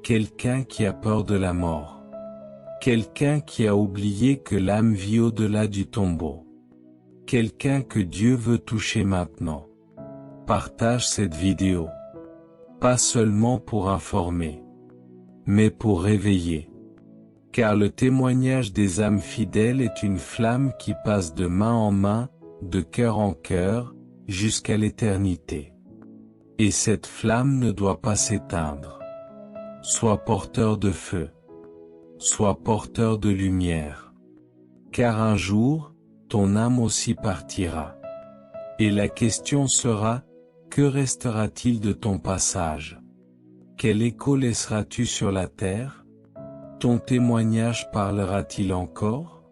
Speaker 1: Quelqu'un qui a peur de la mort. Quelqu'un qui a oublié que l'âme vit au-delà du tombeau. Quelqu'un que Dieu veut toucher maintenant. Partage cette vidéo. Pas seulement pour informer, mais pour réveiller. Car le témoignage des âmes fidèles est une flamme qui passe de main en main, de cœur en cœur, jusqu'à l'éternité. Et cette flamme ne doit pas s'éteindre. Sois porteur de feu. Sois porteur de lumière. Car un jour, ton âme aussi partira. Et la question sera, que restera-t-il de ton passage? Quel écho laisseras-tu sur la terre? ton témoignage parlera-t-il encore?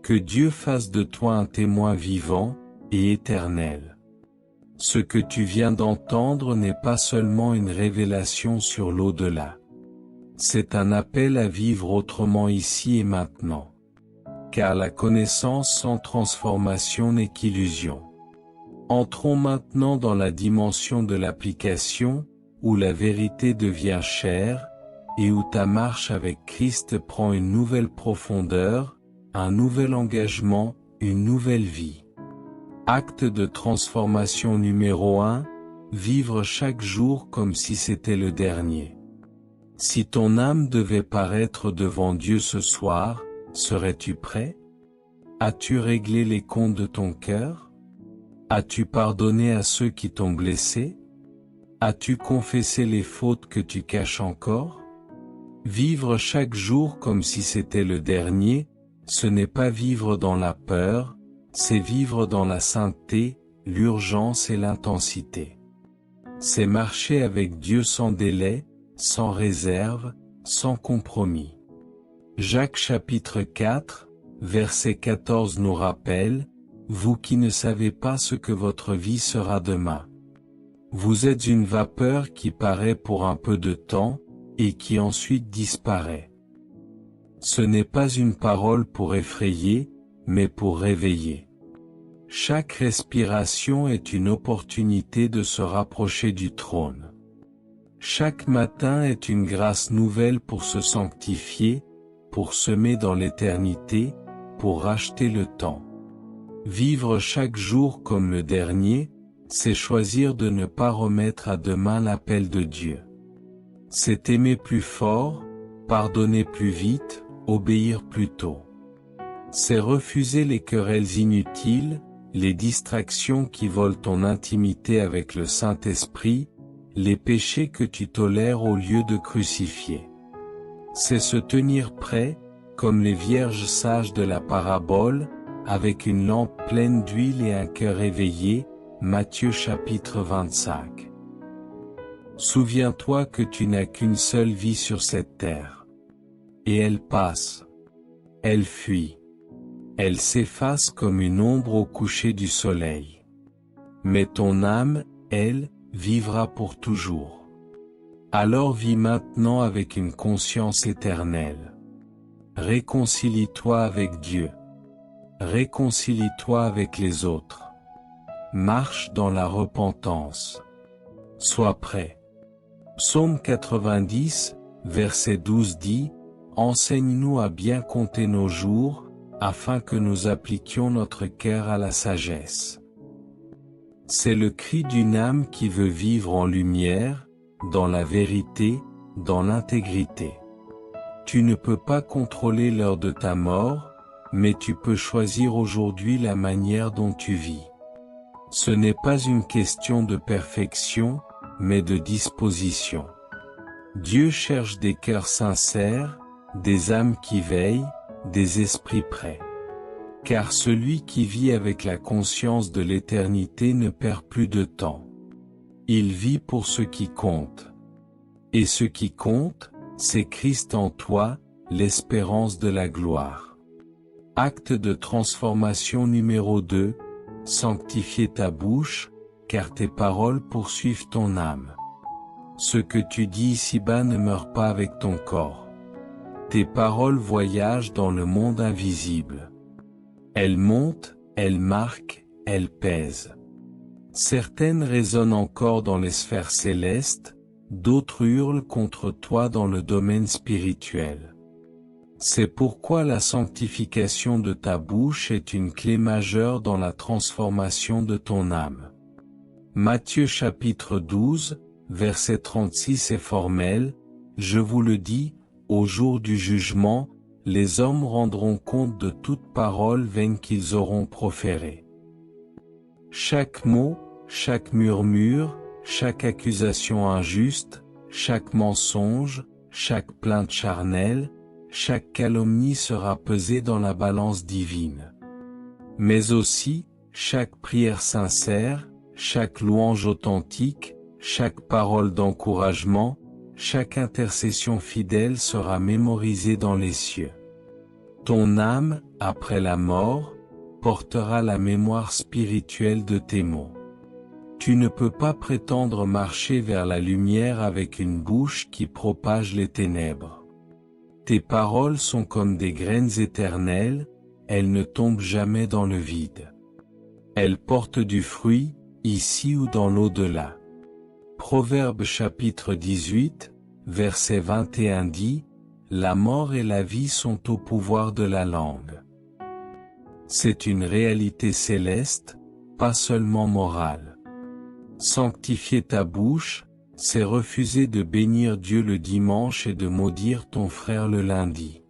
Speaker 1: Que Dieu fasse de toi un témoin vivant et éternel. Ce que tu viens d'entendre n'est pas seulement une révélation sur l'au-delà. C'est un appel à vivre autrement ici et maintenant. Car la connaissance sans transformation n'est qu'illusion. Entrons maintenant dans la dimension de l'application, où la vérité devient chair, et où ta marche avec Christ prend une nouvelle profondeur, un nouvel engagement, une nouvelle vie. Acte de transformation numéro 1, vivre chaque jour comme si c'était le dernier. Si ton âme devait paraître devant Dieu ce soir, serais-tu prêt? As-tu réglé les comptes de ton cœur? As-tu pardonné à ceux qui t'ont blessé? As-tu confessé les fautes que tu caches encore? Vivre chaque jour comme si c'était le dernier, ce n'est pas vivre dans la peur, c'est vivre dans la sainteté, l'urgence et l'intensité. C'est marcher avec Dieu sans délai, sans réserve, sans compromis. Jacques chapitre 4, verset 14 nous rappelle, « Vous qui ne savez pas ce que votre vie sera demain. Vous êtes une vapeur qui paraît pour un peu de temps, et qui ensuite disparaît. » Ce n'est pas une parole pour effrayer, mais pour réveiller. Chaque respiration est une opportunité de se rapprocher du trône. Chaque matin est une grâce nouvelle pour se sanctifier, pour semer dans l'éternité, pour racheter le temps. Vivre chaque jour comme le dernier, c'est choisir de ne pas remettre à demain l'appel de Dieu. C'est aimer plus fort, pardonner plus vite, obéir plus tôt. C'est refuser les querelles inutiles, les distractions qui volent ton intimité avec le Saint-Esprit, les péchés que tu tolères au lieu de crucifier. C'est se tenir prêt, comme les vierges sages de la parabole, avec une lampe pleine d'huile et un cœur éveillé, Matthieu chapitre 25. Souviens-toi que tu n'as qu'une seule vie sur cette terre. Et elle passe. Elle fuit. Elle s'efface comme une ombre au coucher du soleil. Mais ton âme, elle, vivra pour toujours. Alors vis maintenant avec une conscience éternelle. Réconcilie-toi avec Dieu. Réconcilie-toi avec les autres. Marche dans la repentance. Sois prêt. Psaume 90, verset 12 dit, « Enseigne-nous à bien compter nos jours, afin que nous appliquions notre cœur à la sagesse. » C'est le cri d'une âme qui veut vivre en lumière, dans la vérité, dans l'intégrité. Tu ne peux pas contrôler l'heure de ta mort, mais tu peux choisir aujourd'hui la manière dont tu vis. Ce n'est pas une question de perfection, mais de disposition. Dieu cherche des cœurs sincères, des âmes qui veillent, des esprits prêts. Car celui qui vit avec la conscience de l'éternité ne perd plus de temps. Il vit pour ce qui compte. Et ce qui compte, c'est Christ en toi, l'espérance de la gloire. Acte de transformation numéro 2, sanctifier ta bouche, car tes paroles poursuivent ton âme. Ce que tu dis ici-bas ne meurt pas avec ton corps. Tes paroles voyagent dans le monde invisible. Elles montent, elles marquent, elles pèsent. Certaines résonnent encore dans les sphères célestes, d'autres hurlent contre toi dans le domaine spirituel. C'est pourquoi la sanctification de ta bouche est une clé majeure dans la transformation de ton âme. Matthieu chapitre 12, verset 36 est formel, « Je vous le dis, au jour du jugement, les hommes rendront compte de toute parole vaine qu'ils auront proférée. » Chaque mot, chaque murmure, chaque accusation injuste, chaque mensonge, chaque plainte charnelle, chaque calomnie sera pesée dans la balance divine. Mais aussi, chaque prière sincère, chaque louange authentique, chaque parole d'encouragement, chaque intercession fidèle sera mémorisée dans les cieux. Ton âme, après la mort, portera la mémoire spirituelle de tes mots. Tu ne peux pas prétendre marcher vers la lumière avec une bouche qui propage les ténèbres. Tes paroles sont comme des graines éternelles, elles ne tombent jamais dans le vide. Elles portent du fruit, ici ou dans l'au-delà. Proverbe chapitre 18, verset 21 dit, « La mort et la vie sont au pouvoir de la langue. » C'est une réalité céleste, pas seulement morale. Sanctifier ta bouche, c'est refuser de bénir Dieu le dimanche et de maudire ton frère le lundi.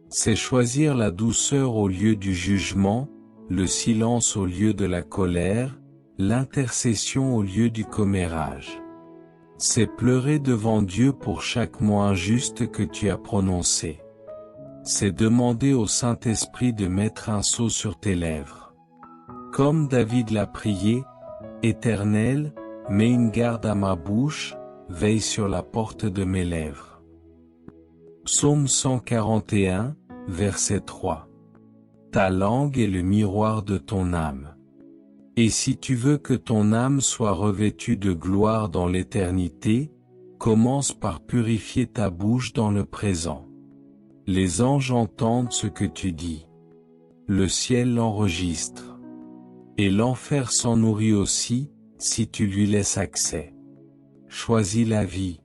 Speaker 1: C'est choisir la douceur au lieu du jugement, le silence au lieu de la colère, l'intercession au lieu du commérage. C'est pleurer devant Dieu pour chaque mot injuste que tu as prononcé. C'est demander au Saint-Esprit de mettre un sceau sur tes lèvres. Comme David l'a prié, « Éternel, mets une garde à ma bouche, veille sur la porte de mes lèvres. » Psaume 141, verset 3. Ta langue est le miroir de ton âme. Et si tu veux que ton âme soit revêtue de gloire dans l'éternité, commence par purifier ta bouche dans le présent. Les anges entendent ce que tu dis. Le ciel l'enregistre. Et l'enfer s'en nourrit aussi, si tu lui laisses accès. Choisis la vie.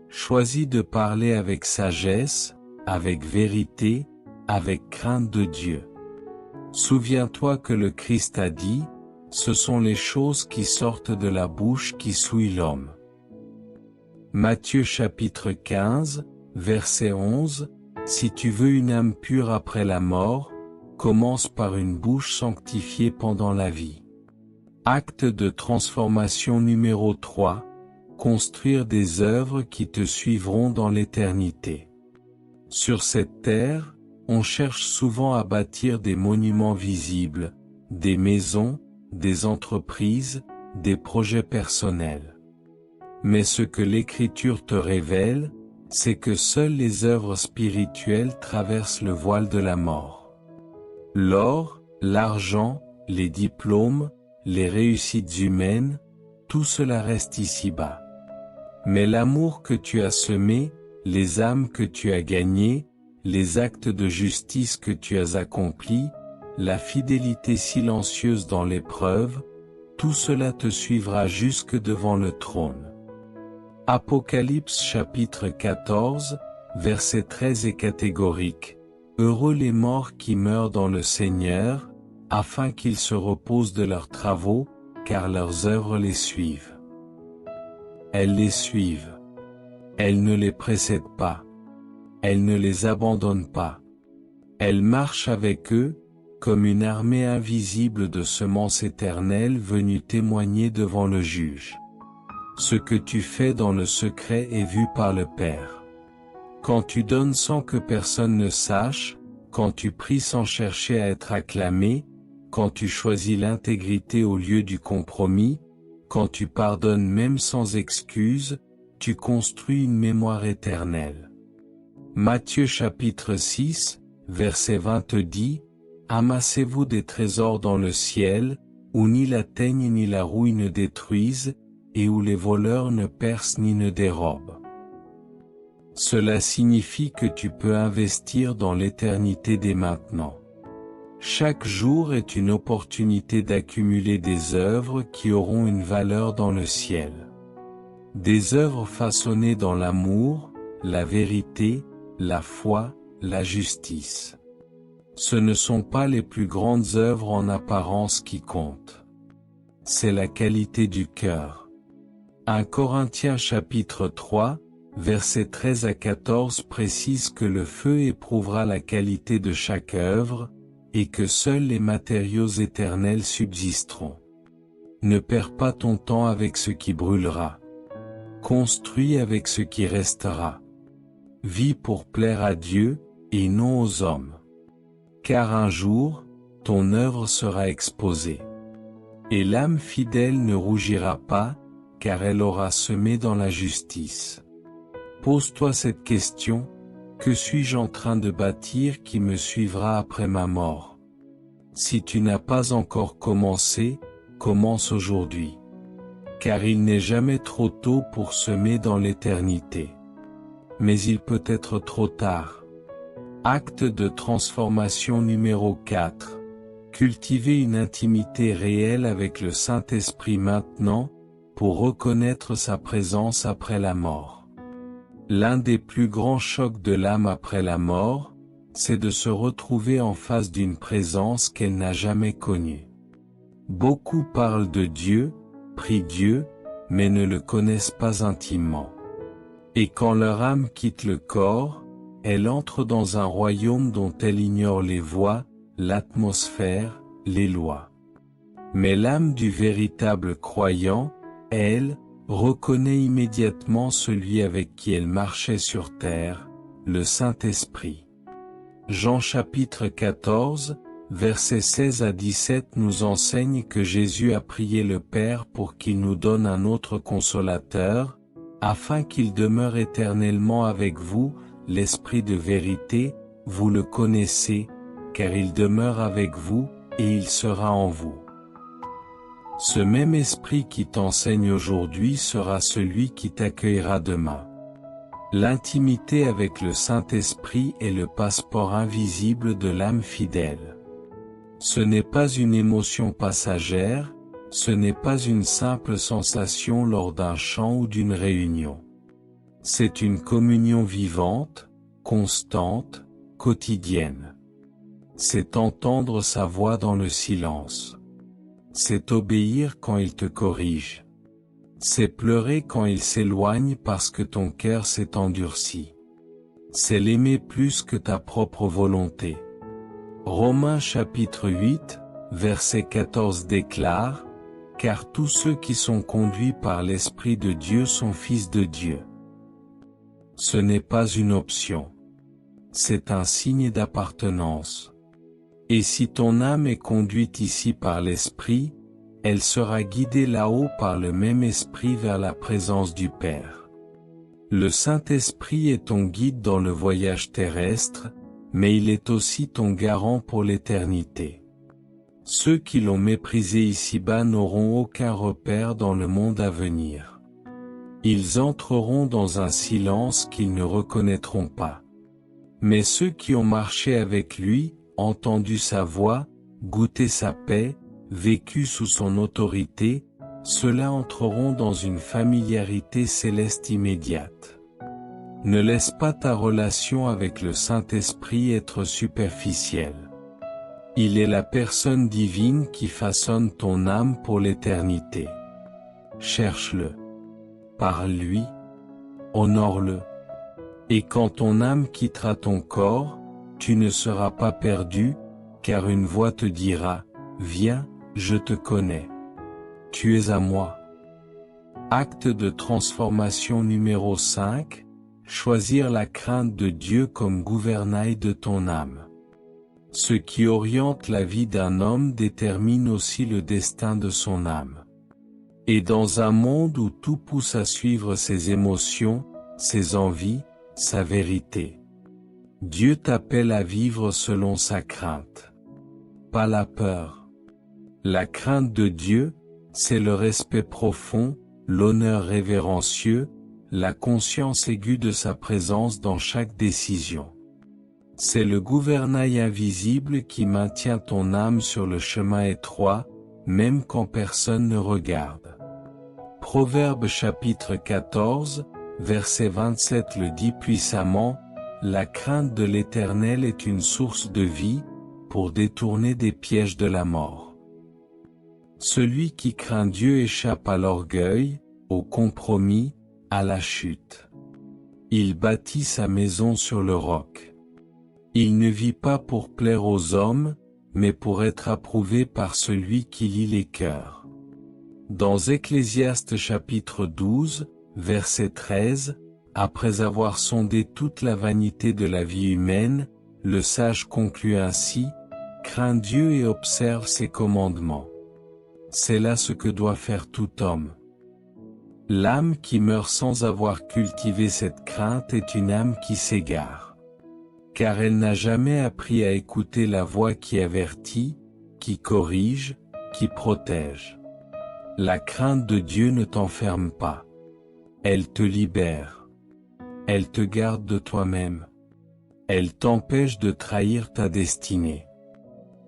Speaker 1: Choisis de parler avec sagesse, avec vérité, avec crainte de Dieu. Souviens-toi que le Christ a dit, ce sont les choses qui sortent de la bouche qui souillent l'homme. Matthieu chapitre 15, verset 11, si tu veux une âme pure après la mort, commence par une bouche sanctifiée pendant la vie. Acte de transformation numéro 3, construire des œuvres qui te suivront dans l'éternité. Sur cette terre, on cherche souvent à bâtir des monuments visibles, des maisons, des entreprises, des projets personnels. Mais ce que l'Écriture te révèle, c'est que seules les œuvres spirituelles traversent le voile de la mort. L'or, l'argent, les diplômes, les réussites humaines, tout cela reste ici-bas. Mais l'amour que tu as semé, les âmes que tu as gagnées, les actes de justice que tu as accomplis, la fidélité silencieuse dans l'épreuve, tout cela te suivra jusque devant le trône. Apocalypse chapitre 14, verset 13 est catégorique. Heureux les morts qui meurent dans le Seigneur, afin qu'ils se reposent de leurs travaux, car leurs œuvres les suivent. Elles les suivent. Elles ne les précèdent pas. Elles ne les abandonnent pas. Elles marchent avec eux, comme une armée invisible de semences éternelles venues témoigner devant le juge. Ce que tu fais dans le secret est vu par le Père. Quand tu donnes sans que personne ne sache, quand tu pries sans chercher à être acclamé, quand tu choisis l'intégrité au lieu du compromis, quand tu pardonnes même sans excuse, tu construis une mémoire éternelle. Matthieu chapitre 6, verset 20 dit, « Amassez-vous des trésors dans le ciel, où ni la teigne ni la rouille ne détruisent, et où les voleurs ne percent ni ne dérobent. » Cela signifie que tu peux investir dans l'éternité dès maintenant. Chaque jour est une opportunité d'accumuler des œuvres qui auront une valeur dans le ciel. Des œuvres façonnées dans l'amour, la vérité, la foi, la justice. Ce ne sont pas les plus grandes œuvres en apparence qui comptent. C'est la qualité du cœur. 1 Corinthiens chapitre 3, versets 13 à 14 précise que le feu éprouvera la qualité de chaque œuvre, et que seuls les matériaux éternels subsisteront. Ne perds pas ton temps avec ce qui brûlera. Construis avec ce qui restera. Vis pour plaire à Dieu, et non aux hommes. Car un jour, ton œuvre sera exposée. Et l'âme fidèle ne rougira pas, car elle aura semé dans la justice. Pose-toi cette question, que suis-je en train de bâtir qui me suivra après ma mort? Si tu n'as pas encore commencé, commence aujourd'hui. Car il n'est jamais trop tôt pour semer dans l'éternité. Mais il peut être trop tard. Acte de transformation numéro 4. Cultiver une intimité réelle avec le Saint-Esprit maintenant, pour reconnaître sa présence après la mort. L'un des plus grands chocs de l'âme après la mort, c'est de se retrouver en face d'une présence qu'elle n'a jamais connue. Beaucoup parlent de Dieu, prient Dieu, mais ne le connaissent pas intimement. Et quand leur âme quitte le corps, elle entre dans un royaume dont elle ignore les voies, l'atmosphère, les lois. Mais l'âme du véritable croyant, elle, reconnaît immédiatement celui avec qui elle marchait sur terre, le Saint-Esprit. Jean chapitre 14, versets 16 à 17 nous enseigne que Jésus a prié le Père pour qu'il nous donne un autre consolateur, afin qu'il demeure éternellement avec vous, l'Esprit de vérité, vous le connaissez, car il demeure avec vous, et il sera en vous. Ce même Esprit qui t'enseigne aujourd'hui sera celui qui t'accueillera demain. L'intimité avec le Saint-Esprit est le passeport invisible de l'âme fidèle. Ce n'est pas une émotion passagère, ce n'est pas une simple sensation lors d'un chant ou d'une réunion. C'est une communion vivante, constante, quotidienne. C'est entendre sa voix dans le silence. C'est obéir quand il te corrige. C'est pleurer quand il s'éloigne parce que ton cœur s'est endurci. C'est l'aimer plus que ta propre volonté. Romains chapitre 8, verset 14 déclare, « Car tous ceux qui sont conduits par l'Esprit de Dieu sont fils de Dieu. » Ce n'est pas une option. C'est un signe d'appartenance. Et si ton âme est conduite ici par l'Esprit, elle sera guidée là-haut par le même Esprit vers la présence du Père. Le Saint-Esprit est ton guide dans le voyage terrestre, mais il est aussi ton garant pour l'éternité. Ceux qui l'ont méprisé ici-bas n'auront aucun repère dans le monde à venir. Ils entreront dans un silence qu'ils ne reconnaîtront pas. Mais ceux qui ont marché avec lui, entendu sa voix, goûté sa paix, vécu sous son autorité, ceux-là entreront dans une familiarité céleste immédiate. Ne laisse pas ta relation avec le Saint-Esprit être superficielle. Il est la personne divine qui façonne ton âme pour l'éternité. Cherche-le. Parle-lui. Honore-le. Et quand ton âme quittera ton corps, tu ne seras pas perdu, car une voix te dira, « Viens, je te connais. Tu es à moi. » Acte de transformation numéro 5, choisir la crainte de Dieu comme gouvernail de ton âme. Ce qui oriente la vie d'un homme détermine aussi le destin de son âme. Et dans un monde où tout pousse à suivre ses émotions, ses envies, sa vérité, Dieu t'appelle à vivre selon sa crainte. Pas la peur. La crainte de Dieu, c'est le respect profond, l'honneur révérencieux, la conscience aiguë de sa présence dans chaque décision. C'est le gouvernail invisible qui maintient ton âme sur le chemin étroit, même quand personne ne regarde. Proverbe chapitre 14, verset 27 le dit puissamment, « La crainte de l'Éternel est une source de vie, pour détourner des pièges de la mort. » Celui qui craint Dieu échappe à l'orgueil, au compromis, à la chute. Il bâtit sa maison sur le roc. Il ne vit pas pour plaire aux hommes, mais pour être approuvé par celui qui lit les cœurs. Dans Ecclésiaste chapitre 12, verset 13, après avoir sondé toute la vanité de la vie humaine, le sage conclut ainsi, « Crains Dieu et observe ses commandements. » C'est là ce que doit faire tout homme. L'âme qui meurt sans avoir cultivé cette crainte est une âme qui s'égare. Car elle n'a jamais appris à écouter la voix qui avertit, qui corrige, qui protège. La crainte de Dieu ne t'enferme pas. Elle te libère. Elle te garde de toi-même. Elle t'empêche de trahir ta destinée.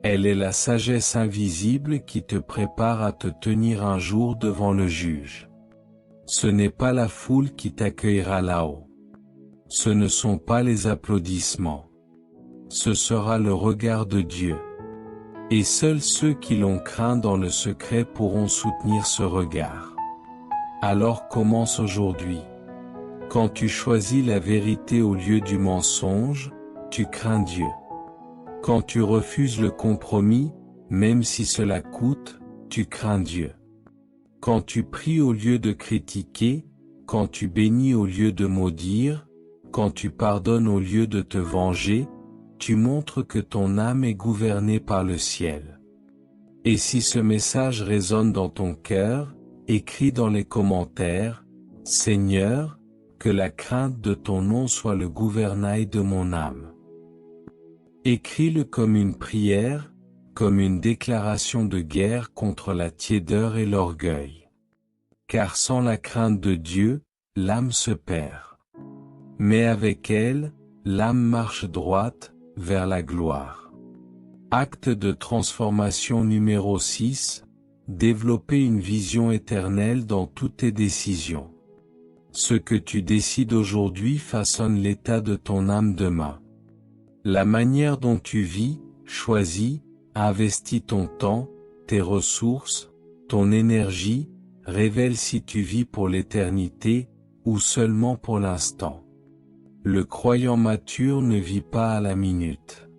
Speaker 1: Elle est la sagesse invisible qui te prépare à te tenir un jour devant le juge. Ce n'est pas la foule qui t'accueillera là-haut. Ce ne sont pas les applaudissements. Ce sera le regard de Dieu. Et seuls ceux qui l'ont craint dans le secret pourront soutenir ce regard. Alors commence aujourd'hui. Quand tu choisis la vérité au lieu du mensonge, tu crains Dieu. Quand tu refuses le compromis, même si cela coûte, tu crains Dieu. Quand tu pries au lieu de critiquer, quand tu bénis au lieu de maudire, quand tu pardonnes au lieu de te venger, tu montres que ton âme est gouvernée par le ciel. Et si ce message résonne dans ton cœur, écris dans les commentaires, « Seigneur, que la crainte de ton nom soit le gouvernail de mon âme. » Écris-le comme une prière, comme une déclaration de guerre contre la tiédeur et l'orgueil. Car sans la crainte de Dieu, l'âme se perd. Mais avec elle, l'âme marche droite, vers la gloire. Acte de transformation numéro 6, développer une vision éternelle dans toutes tes décisions. Ce que tu décides aujourd'hui façonne l'état de ton âme demain. La manière dont tu vis, choisis, investis ton temps, tes ressources, ton énergie, révèle si tu vis pour l'éternité, ou seulement pour l'instant. Le croyant mature ne vit pas à la minute.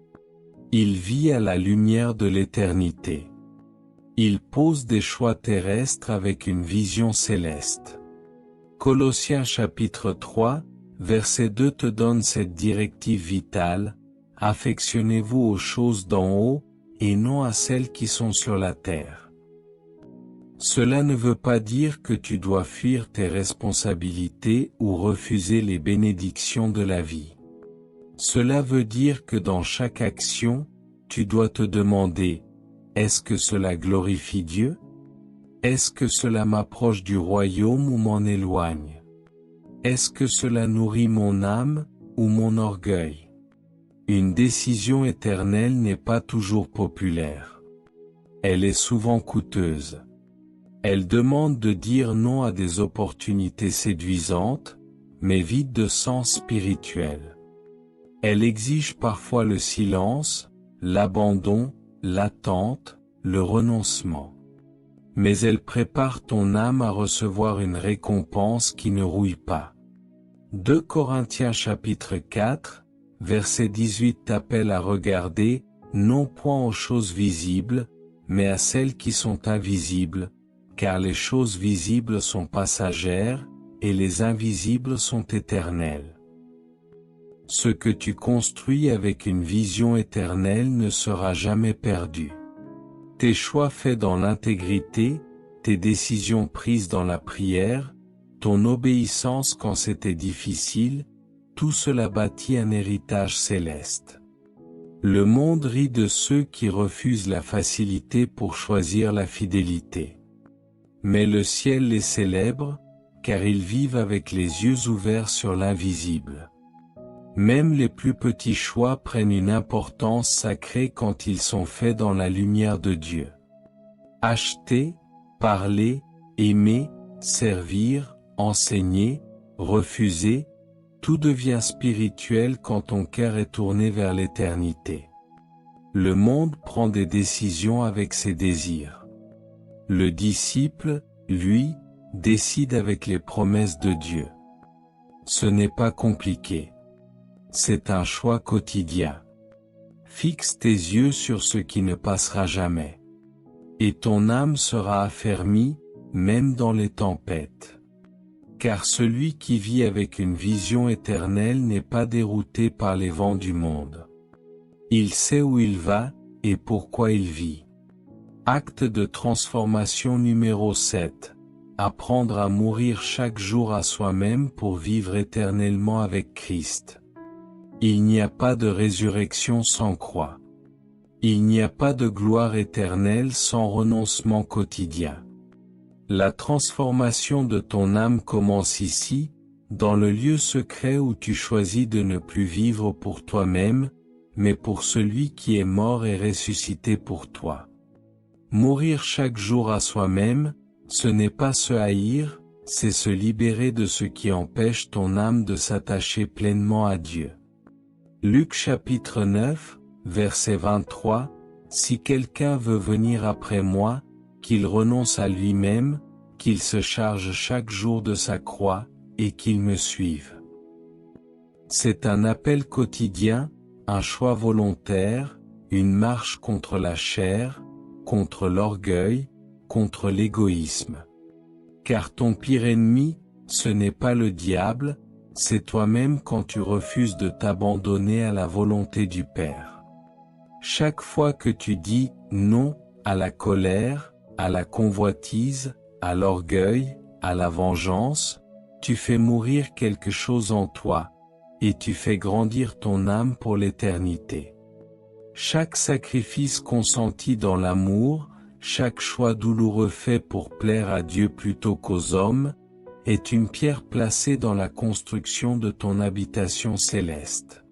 Speaker 1: Il vit à la lumière de l'éternité. Il pose des choix terrestres avec une vision céleste. Colossiens chapitre 3, verset 2 te donne cette directive vitale. Affectionnez-vous aux choses d'en haut, et non à celles qui sont sur la terre. Cela ne veut pas dire que tu dois fuir tes responsabilités ou refuser les bénédictions de la vie. Cela veut dire que dans chaque action, tu dois te demander, est-ce que cela glorifie Dieu? Est-ce que cela m'approche du royaume ou m'en éloigne? Est-ce que cela nourrit mon âme, ou mon orgueil? Une décision éternelle n'est pas toujours populaire. Elle est souvent coûteuse. Elle demande de dire non à des opportunités séduisantes, mais vides de sens spirituel. Elle exige parfois le silence, l'abandon, l'attente, le renoncement. Mais elle prépare ton âme à recevoir une récompense qui ne rouille pas. 2 Corinthiens chapitre 4, verset 18 t'appelle à regarder, non point aux choses visibles, mais à celles qui sont invisibles, car les choses visibles sont passagères, et les invisibles sont éternelles. Ce que tu construis avec une vision éternelle ne sera jamais perdu. Tes choix faits dans l'intégrité, tes décisions prises dans la prière, ton obéissance quand c'était difficile, tout cela bâtit un héritage céleste. Le monde rit de ceux qui refusent la facilité pour choisir la fidélité. Mais le ciel les célèbre, car ils vivent avec les yeux ouverts sur l'invisible. Même les plus petits choix prennent une importance sacrée quand ils sont faits dans la lumière de Dieu. Acheter, parler, aimer, servir, enseigner, refuser, tout devient spirituel quand ton cœur est tourné vers l'éternité. Le monde prend des décisions avec ses désirs. Le disciple, lui, décide avec les promesses de Dieu. Ce n'est pas compliqué. C'est un choix quotidien. Fixe tes yeux sur ce qui ne passera jamais. Et ton âme sera affermie, même dans les tempêtes. Car celui qui vit avec une vision éternelle n'est pas dérouté par les vents du monde. Il sait où il va, et pourquoi il vit. Acte de transformation numéro 7. apprendre à mourir chaque jour à soi-même pour vivre éternellement avec Christ. Il n'y a pas de résurrection sans croix. Il n'y a pas de gloire éternelle sans renoncement quotidien. La transformation de ton âme commence ici, dans le lieu secret où tu choisis de ne plus vivre pour toi-même, mais pour celui qui est mort et ressuscité pour toi. Mourir chaque jour à soi-même, ce n'est pas se haïr, c'est se libérer de ce qui empêche ton âme de s'attacher pleinement à Dieu. Luc chapitre 9, verset 23, « Si quelqu'un veut venir après moi, qu'il renonce à lui-même, qu'il se charge chaque jour de sa croix, et qu'il me suive. » C'est un appel quotidien, un choix volontaire, une marche contre la chair, contre l'orgueil, contre l'égoïsme. Car ton pire ennemi, ce n'est pas le diable, c'est toi-même quand tu refuses de t'abandonner à la volonté du Père. Chaque fois que tu dis « non » à la colère, à la convoitise, à l'orgueil, à la vengeance, tu fais mourir quelque chose en toi, et tu fais grandir ton âme pour l'éternité. Chaque sacrifice consenti dans l'amour, chaque choix douloureux fait pour plaire à Dieu plutôt qu'aux hommes, est une pierre placée dans la construction de ton habitation céleste.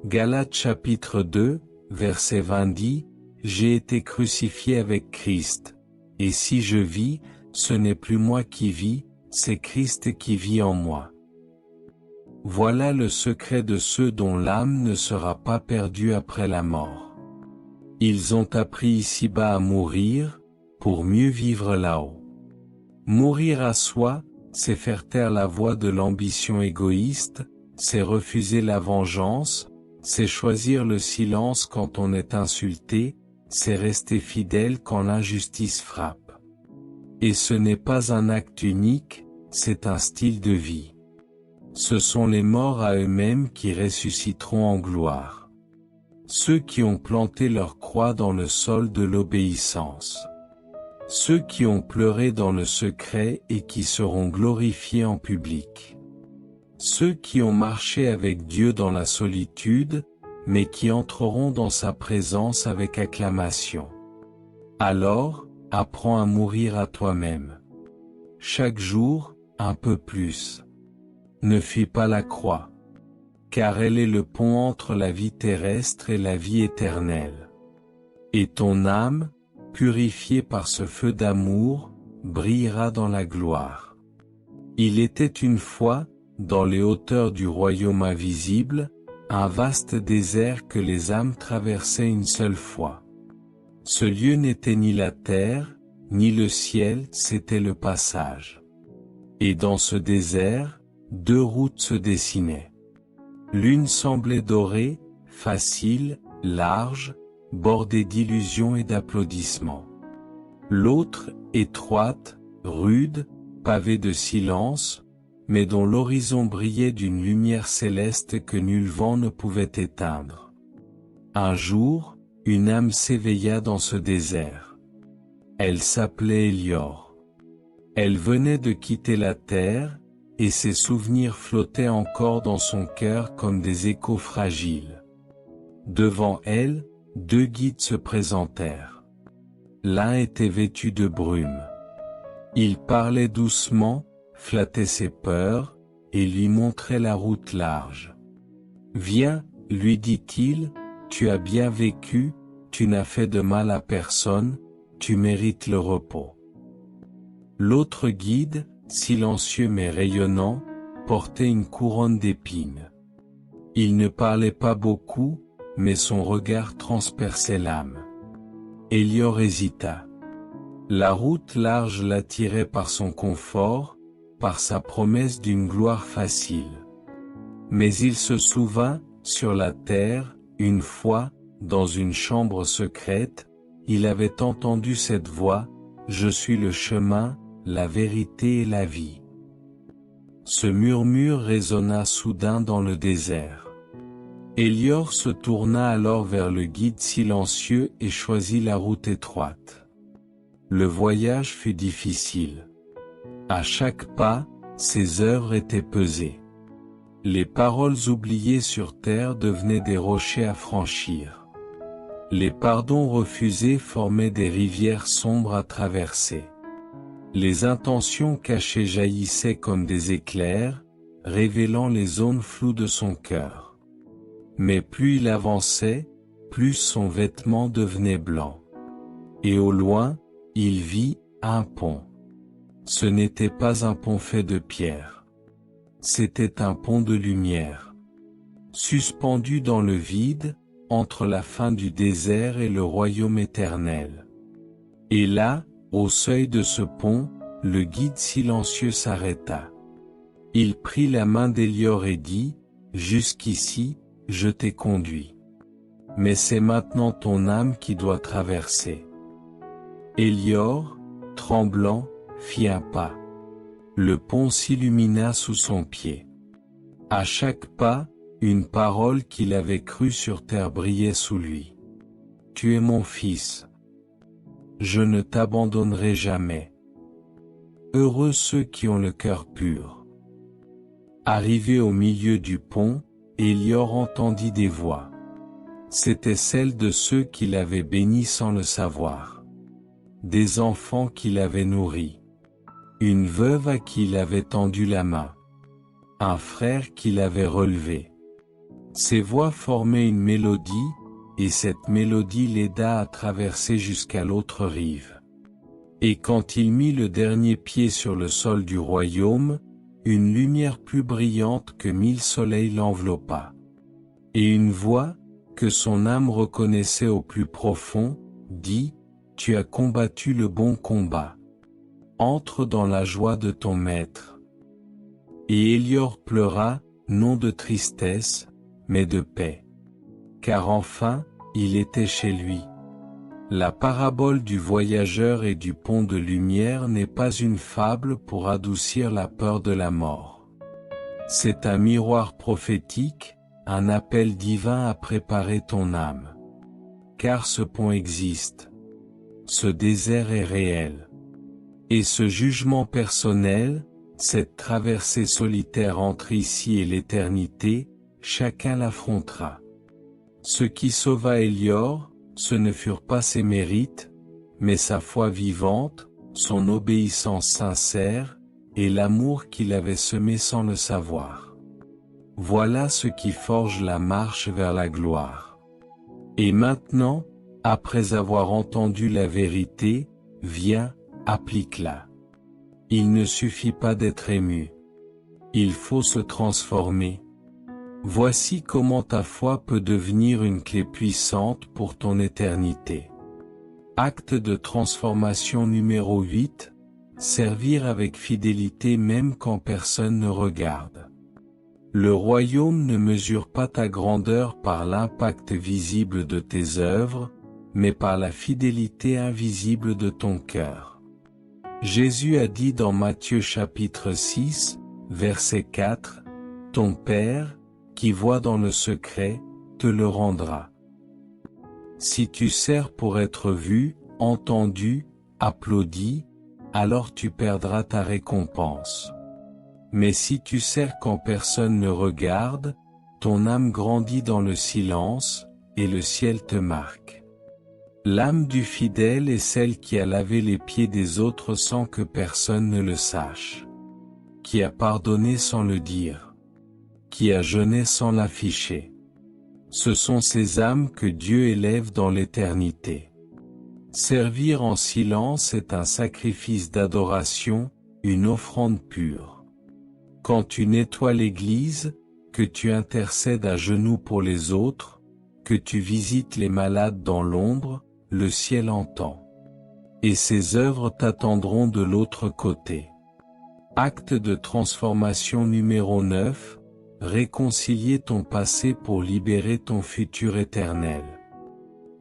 Speaker 1: Galates chapitre 2, verset 20 dit, « J'ai été crucifié avec Christ, et si je vis, ce n'est plus moi qui vis, c'est Christ qui vit en moi. » Voilà le secret de ceux dont l'âme ne sera pas perdue après la mort. Ils ont appris ici-bas à mourir, pour mieux vivre là-haut. Mourir à soi, c'est faire taire la voix de l'ambition égoïste, c'est refuser la vengeance, c'est choisir le silence quand on est insulté, c'est rester fidèle quand l'injustice frappe. Et ce n'est pas un acte unique, c'est un style de vie. Ce sont les morts à eux-mêmes qui ressusciteront en gloire. Ceux qui ont planté leur croix dans le sol de l'obéissance. Ceux qui ont pleuré dans le secret et qui seront glorifiés en public. Ceux qui ont marché avec Dieu dans la solitude, mais qui entreront dans sa présence avec acclamation. Alors, apprends à mourir à toi-même. Chaque jour, un peu plus. Ne fuis pas la croix. Car elle est le pont entre la vie terrestre et la vie éternelle. Et ton âme, purifiée par ce feu d'amour, brillera dans la gloire. Il était une fois, dans les hauteurs du royaume invisible, un vaste désert que les âmes traversaient une seule fois. Ce lieu n'était ni la terre, ni le ciel, c'était le passage. Et dans ce désert, deux routes se dessinaient. L'une semblait dorée, facile, large, bordée d'illusions et d'applaudissements. L'autre, étroite, rude, pavée de silence, mais dont l'horizon brillait d'une lumière céleste que nul vent ne pouvait éteindre. Un jour, une âme s'éveilla dans ce désert. Elle s'appelait Élior. Elle venait de quitter la terre, et ses souvenirs flottaient encore dans son cœur comme des échos fragiles. Devant elle, deux guides se présentèrent. L'un était vêtu de brume. Il parlait doucement, flattait ses peurs, et lui montrait la route large. « Viens, lui dit-il, tu as bien vécu, tu n'as fait de mal à personne, tu mérites le repos. » L'autre guide, silencieux mais rayonnant, portait une couronne d'épines. Il ne parlait pas beaucoup, mais son regard transperçait l'âme. Élior hésita. La route large l'attirait par son confort, par sa promesse d'une gloire facile. Mais il se souvint, sur la terre, une fois, dans une chambre secrète, il avait entendu cette voix, « Je suis le chemin, la vérité et la vie. » Ce murmure résonna soudain dans le désert. Élior se tourna alors vers le guide silencieux et choisit la route étroite. Le voyage fut difficile. À chaque pas, ses œuvres étaient pesées. Les paroles oubliées sur terre devenaient des rochers à franchir. Les pardons refusés formaient des rivières sombres à traverser. Les intentions cachées jaillissaient comme des éclairs, révélant les zones floues de son cœur. Mais plus il avançait, plus son vêtement devenait blanc. Et au loin, il vit un pont. Ce n'était pas un pont fait de pierre. C'était un pont de lumière. Suspendu dans le vide, entre la fin du désert et le royaume éternel. Et là, au seuil de ce pont, le guide silencieux s'arrêta. Il prit la main d'Hélior et dit, « Jusqu'ici, je t'ai conduit. Mais c'est maintenant ton âme qui doit traverser. » Hélior, tremblant, fit un pas. Le pont s'illumina sous son pied. À chaque pas, une parole qu'il avait crue sur terre brillait sous lui. « Tu es mon fils. Je ne t'abandonnerai jamais. » Heureux ceux qui ont le cœur pur. Arrivé au milieu du pont, Hélior entendit des voix. C'étaient celles de ceux qui l'avaient béni sans le savoir. Des enfants qu'il avait nourris. Une veuve à qui il avait tendu la main. Un frère qui l'avait relevé. Ces voix formaient une mélodie, et cette mélodie l'aida à traverser jusqu'à l'autre rive. Et quand il mit le dernier pied sur le sol du royaume, une lumière plus brillante que 1000 soleils l'enveloppa. Et une voix, que son âme reconnaissait au plus profond, dit, « Tu as combattu le bon combat. Entre dans la joie de ton maître. » Et Hélior pleura, non de tristesse, mais de paix. Car enfin, il était chez lui. La parabole du voyageur et du pont de lumière n'est pas une fable pour adoucir la peur de la mort. C'est un miroir prophétique, un appel divin à préparer ton âme. Car ce pont existe. Ce désert est réel. Et ce jugement personnel, cette traversée solitaire entre ici et l'éternité, chacun l'affrontera. Ce qui sauva Hélior, ce ne furent pas ses mérites, mais sa foi vivante, son obéissance sincère, et l'amour qu'il avait semé sans le savoir. Voilà ce qui forge la marche vers la gloire. Et maintenant, après avoir entendu la vérité, viens, applique-la. Il ne suffit pas d'être ému. Il faut se transformer. Voici comment ta foi peut devenir une clé puissante pour ton éternité. Acte de transformation numéro 8, servir avec fidélité même quand personne ne regarde. Le royaume ne mesure pas ta grandeur par l'impact visible de tes œuvres, mais par la fidélité invisible de ton cœur. Jésus a dit dans Matthieu chapitre 6, verset 4, « Ton Père, qui voit dans le secret, te le rendra. » Si tu sers pour être vu, entendu, applaudi, alors tu perdras ta récompense. Mais si tu sers quand personne ne regarde, ton âme grandit dans le silence, et le ciel te marque. L'âme du fidèle est celle qui a lavé les pieds des autres sans que personne ne le sache. Qui a pardonné sans le dire. Qui a jeûné sans l'afficher. Ce sont ces âmes que Dieu élève dans l'éternité. Servir en silence est un sacrifice d'adoration, une offrande pure. Quand tu nettoies l'Église, que tu intercèdes à genoux pour les autres, que tu visites les malades dans l'ombre, le ciel entend. Et ses œuvres t'attendront de l'autre côté. Acte de transformation numéro 9. Réconcilier ton passé pour libérer ton futur éternel.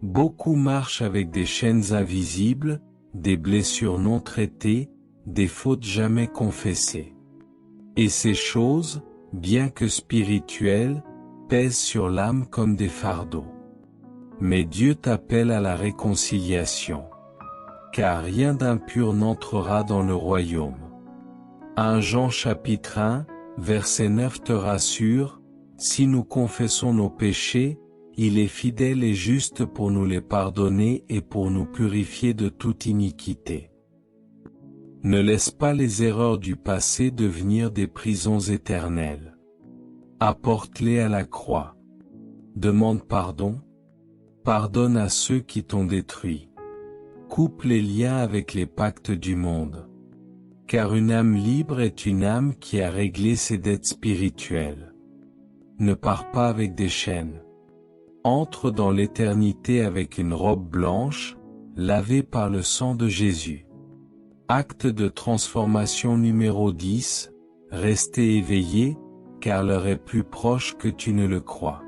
Speaker 1: Beaucoup marchent avec des chaînes invisibles, des blessures non traitées, des fautes jamais confessées. Et ces choses, bien que spirituelles, pèsent sur l'âme comme des fardeaux. Mais Dieu t'appelle à la réconciliation. Car rien d'impur n'entrera dans le royaume. 1 Jean chapitre 1, verset 9 te rassure, si nous confessons nos péchés, il est fidèle et juste pour nous les pardonner et pour nous purifier de toute iniquité. Ne laisse pas les erreurs du passé devenir des prisons éternelles. Apporte-les à la croix. Demande pardon. Pardonne à ceux qui t'ont détruit. Coupe les liens avec les pactes du monde. Car une âme libre est une âme qui a réglé ses dettes spirituelles. Ne pars pas avec des chaînes. Entre dans l'éternité avec une robe blanche, lavée par le sang de Jésus. Acte de transformation numéro 10, restez éveillés, car l'heure est plus proche que tu ne le crois.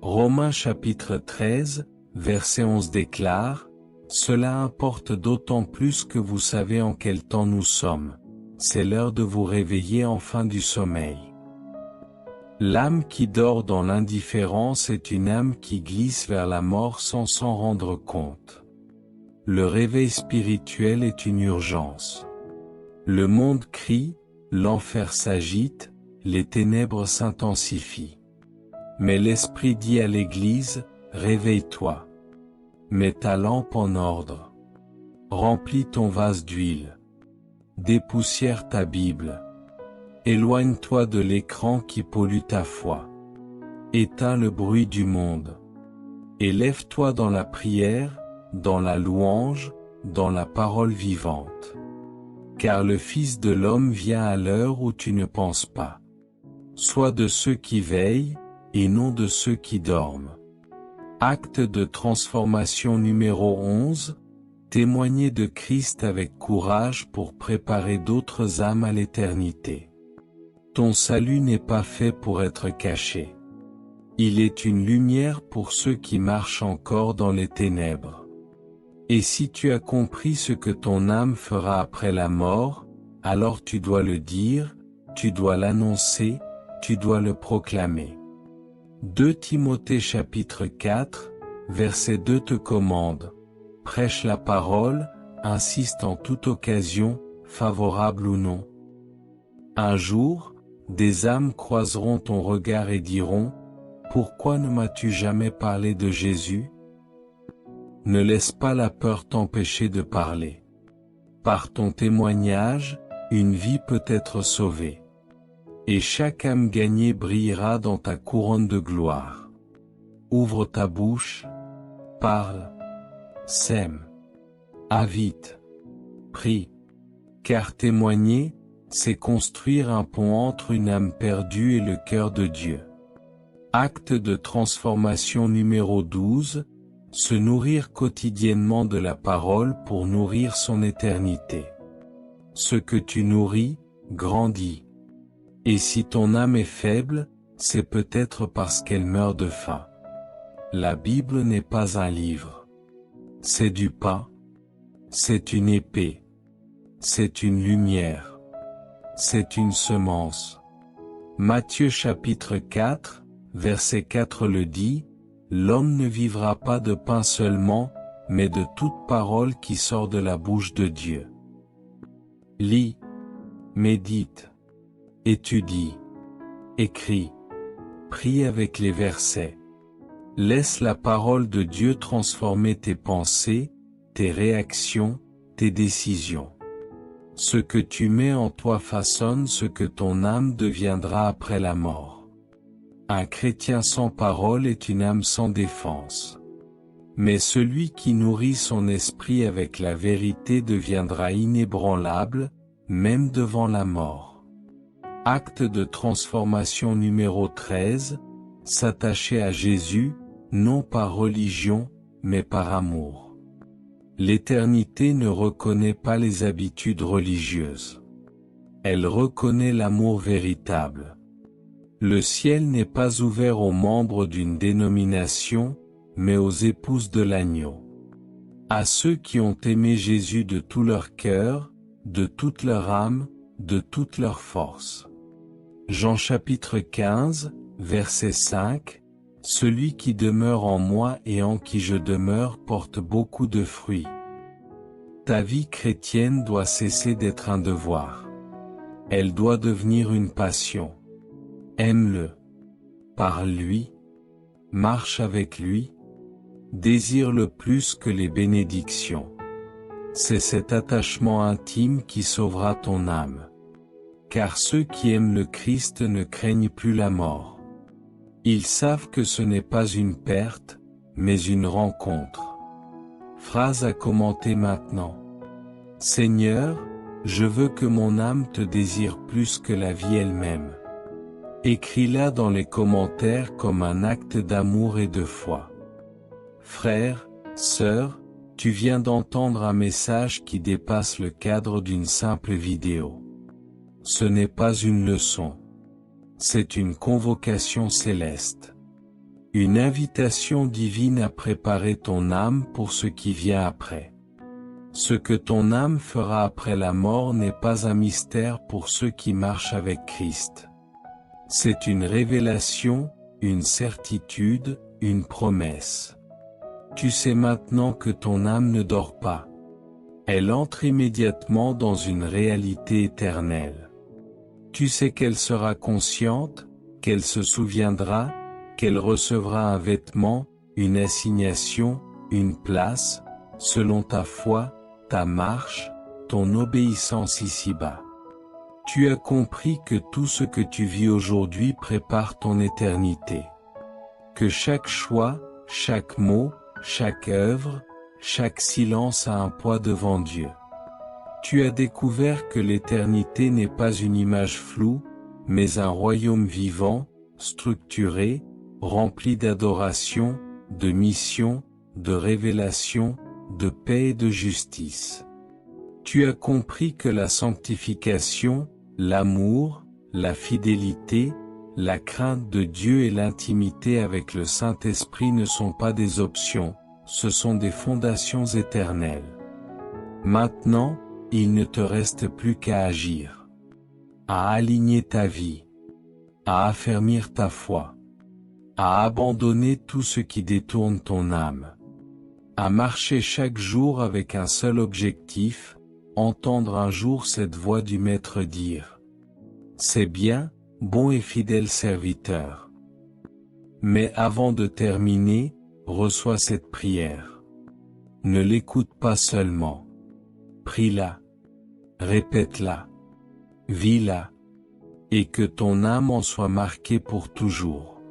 Speaker 1: Romains chapitre 13, verset 11 déclare, « Cela importe d'autant plus que vous savez en quel temps nous sommes. C'est l'heure de vous réveiller enfin du sommeil. » L'âme qui dort dans l'indifférence est une âme qui glisse vers la mort sans s'en rendre compte. Le réveil spirituel est une urgence. Le monde crie, l'enfer s'agite, les ténèbres s'intensifient. Mais l'Esprit dit à l'Église, réveille-toi. Mets ta lampe en ordre. Remplis ton vase d'huile. Dépoussière ta Bible. Éloigne-toi de l'écran qui pollue ta foi. Éteins le bruit du monde. Élève-toi dans la prière, dans la louange, dans la parole vivante. Car le Fils de l'homme vient à l'heure où tu ne penses pas. Sois de ceux qui veillent, et non de ceux qui dorment. Acte de transformation numéro 11, témoigner de Christ avec courage pour préparer d'autres âmes à l'éternité. Ton salut n'est pas fait pour être caché. Il est une lumière pour ceux qui marchent encore dans les ténèbres. Et si tu as compris ce que ton âme fera après la mort, alors tu dois le dire, tu dois l'annoncer, tu dois le proclamer. 2 Timothée chapitre 4, verset 2 te commande, prêche la parole, insiste en toute occasion, favorable ou non. Un jour, des âmes croiseront ton regard et diront, pourquoi ne m'as-tu jamais parlé de Jésus? Ne laisse pas la peur t'empêcher de parler. Par ton témoignage, une vie peut être sauvée. Et chaque âme gagnée brillera dans ta couronne de gloire. Ouvre ta bouche, parle, sème, invite, prie. Car témoigner, c'est construire un pont entre une âme perdue et le cœur de Dieu. Acte de transformation numéro 12, se nourrir quotidiennement de la parole pour nourrir son éternité. Ce que tu nourris, grandit. Et si ton âme est faible, c'est peut-être parce qu'elle meurt de faim. La Bible n'est pas un livre. C'est du pain. C'est une épée. C'est une lumière. C'est une semence. Matthieu chapitre 4, verset 4 le dit, l'homme ne vivra pas de pain seulement, mais de toute parole qui sort de la bouche de Dieu. Lis, médite, étudie, écris, prie avec les versets. Laisse la parole de Dieu transformer tes pensées, tes réactions, tes décisions. Ce que tu mets en toi façonne ce que ton âme deviendra après la mort. Un chrétien sans parole est une âme sans défense. Mais celui qui nourrit son esprit avec la vérité deviendra inébranlable, même devant la mort. Acte de transformation numéro 13, s'attacher à Jésus, non par religion, mais par amour. L'éternité ne reconnaît pas les habitudes religieuses. Elle reconnaît l'amour véritable. Le ciel n'est pas ouvert aux membres d'une dénomination, mais aux épouses de l'agneau. À ceux qui ont aimé Jésus de tout leur cœur, de toute leur âme, de toute leur force. Jean chapitre 15, verset 5, « Celui qui demeure en moi et en qui je demeure porte beaucoup de fruits. » Ta vie chrétienne doit cesser d'être un devoir. Elle doit devenir une passion. Aime-le. Parle lui. Marche avec lui. Désire-le plus que les bénédictions. C'est cet attachement intime qui sauvera ton âme. Car ceux qui aiment le Christ ne craignent plus la mort. Ils savent que ce n'est pas une perte, mais une rencontre. Phrase à commenter maintenant. Seigneur, je veux que mon âme te désire plus que la vie elle-même. Écris-la dans les commentaires comme un acte d'amour et de foi. Frère, sœur, tu viens d'entendre un message qui dépasse le cadre d'une simple vidéo. Ce n'est pas une leçon. C'est une convocation céleste. Une invitation divine à préparer ton âme pour ce qui vient après. Ce que ton âme fera après la mort n'est pas un mystère pour ceux qui marchent avec Christ. C'est une révélation, une certitude, une promesse. Tu sais maintenant que ton âme ne dort pas. Elle entre immédiatement dans une réalité éternelle. Tu sais qu'elle sera consciente, qu'elle se souviendra, qu'elle recevra un vêtement, une assignation, une place, selon ta foi, ta marche, ton obéissance ici-bas. Tu as compris que tout ce que tu vis aujourd'hui prépare ton éternité. Que chaque choix, chaque mot, chaque œuvre, chaque silence a un poids devant Dieu. Tu as découvert que l'éternité n'est pas une image floue, mais un royaume vivant, structuré, rempli d'adoration, de mission, de révélation, de paix et de justice. Tu as compris que la sanctification, l'amour, la fidélité, la crainte de Dieu et l'intimité avec le Saint-Esprit ne sont pas des options, ce sont des fondations éternelles. Maintenant, il ne te reste plus qu'à agir, à aligner ta vie, à affermir ta foi, à abandonner tout ce qui détourne ton âme, à marcher chaque jour avec un seul objectif, entendre un jour cette voix du Maître dire « C'est bien, bon et fidèle serviteur ». Mais avant de terminer, reçois cette prière. Ne l'écoute pas seulement. Prie-la. Répète-la. Vis-la. Et que ton âme en soit marquée pour toujours.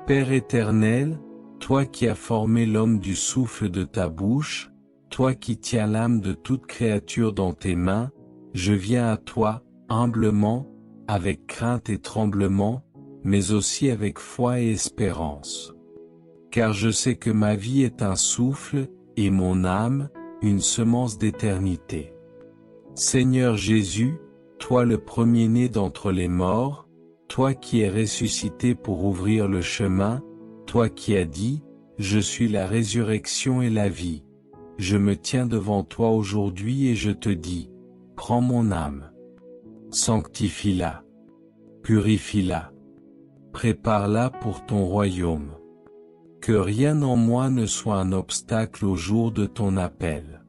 Speaker 1: Père éternel, toi qui as formé l'homme du souffle de ta bouche, toi qui tiens l'âme de toute créature dans tes mains, je viens à toi, humblement, avec crainte et tremblement, mais aussi avec foi et espérance. Car je sais que ma vie est un souffle, et mon âme, une semence d'éternité. Seigneur Jésus, toi le premier-né d'entre les morts, toi qui es ressuscité pour ouvrir le chemin, toi qui as dit, je suis la résurrection et la vie. Je me tiens devant toi aujourd'hui et je te dis, prends mon âme. Sanctifie-la. Purifie-la. Prépare-la pour ton royaume. Que rien en moi ne soit un obstacle au jour de ton appel.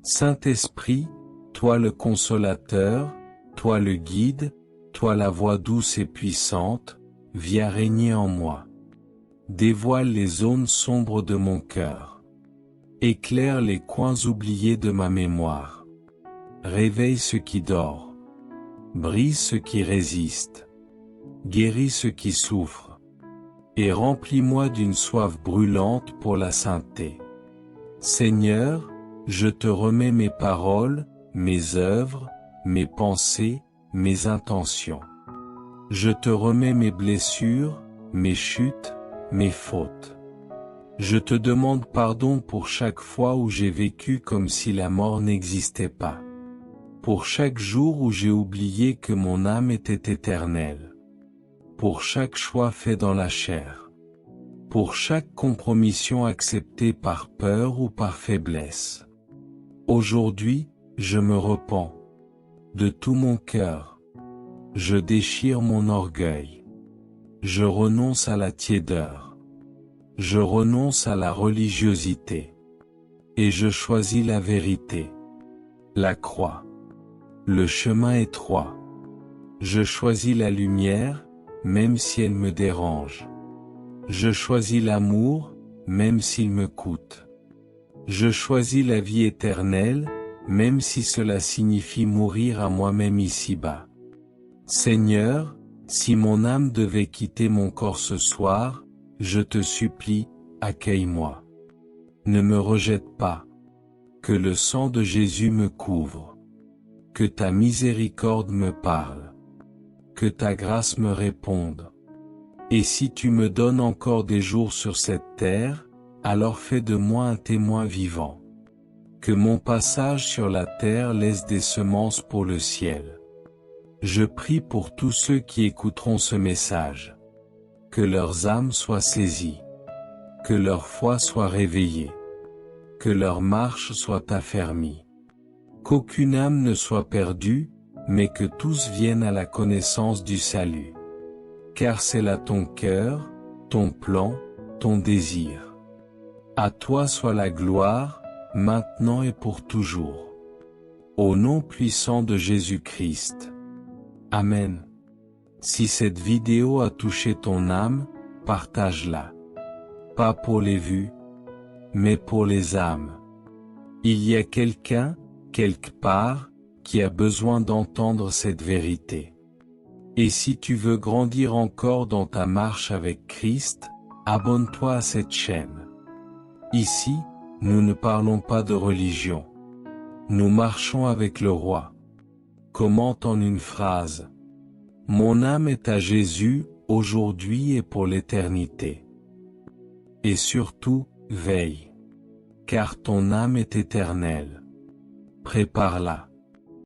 Speaker 1: Saint-Esprit, toi le consolateur, toi le guide, toi la voix douce et puissante, viens régner en moi. Dévoile les zones sombres de mon cœur. Éclaire les coins oubliés de ma mémoire. Réveille ce qui dort. Brise ce qui résiste. Guéris ce qui souffre. Et remplis-moi d'une soif brûlante pour la sainteté. Seigneur, je te remets mes paroles, mes œuvres, mes pensées, mes intentions. Je te remets mes blessures, mes chutes, mes fautes. Je te demande pardon pour chaque fois où j'ai vécu comme si la mort n'existait pas. Pour chaque jour où j'ai oublié que mon âme était éternelle. Pour chaque choix fait dans la chair. Pour chaque compromission acceptée par peur ou par faiblesse. Aujourd'hui, je me repens. De tout mon cœur. Je déchire mon orgueil. Je renonce à la tiédeur. Je renonce à la religiosité. Et je choisis la vérité. La croix. Le chemin étroit. Je choisis la lumière, même si elle me dérange. Je choisis l'amour, même s'il me coûte. Je choisis la vie éternelle, même si cela signifie mourir à moi-même ici-bas. Seigneur, si mon âme devait quitter mon corps ce soir, je te supplie, accueille-moi. Ne me rejette pas. Que le sang de Jésus me couvre. Que ta miséricorde me parle. Que ta grâce me réponde. Et si tu me donnes encore des jours sur cette terre, alors fais de moi un témoin vivant. Que mon passage sur la terre laisse des semences pour le ciel. Je prie pour tous ceux qui écouteront ce message. Que leurs âmes soient saisies. Que leur foi soit réveillée. Que leur marche soit affermie. Qu'aucune âme ne soit perdue, mais que tous viennent à la connaissance du salut. Car c'est là ton cœur, ton plan, ton désir. À toi soit la gloire, maintenant et pour toujours. Au nom puissant de Jésus-Christ. Amen. Si cette vidéo a touché ton âme, partage-la. Pas pour les vues, mais pour les âmes. Il y a quelqu'un, quelque part, qui a besoin d'entendre cette vérité. Et si tu veux grandir encore dans ta marche avec Christ, abonne-toi à cette chaîne. Ici, nous ne parlons pas de religion. Nous marchons avec le Roi. Commente en une phrase. Mon âme est à Jésus, aujourd'hui et pour l'éternité. Et surtout, veille. Car ton âme est éternelle. Prépare-la.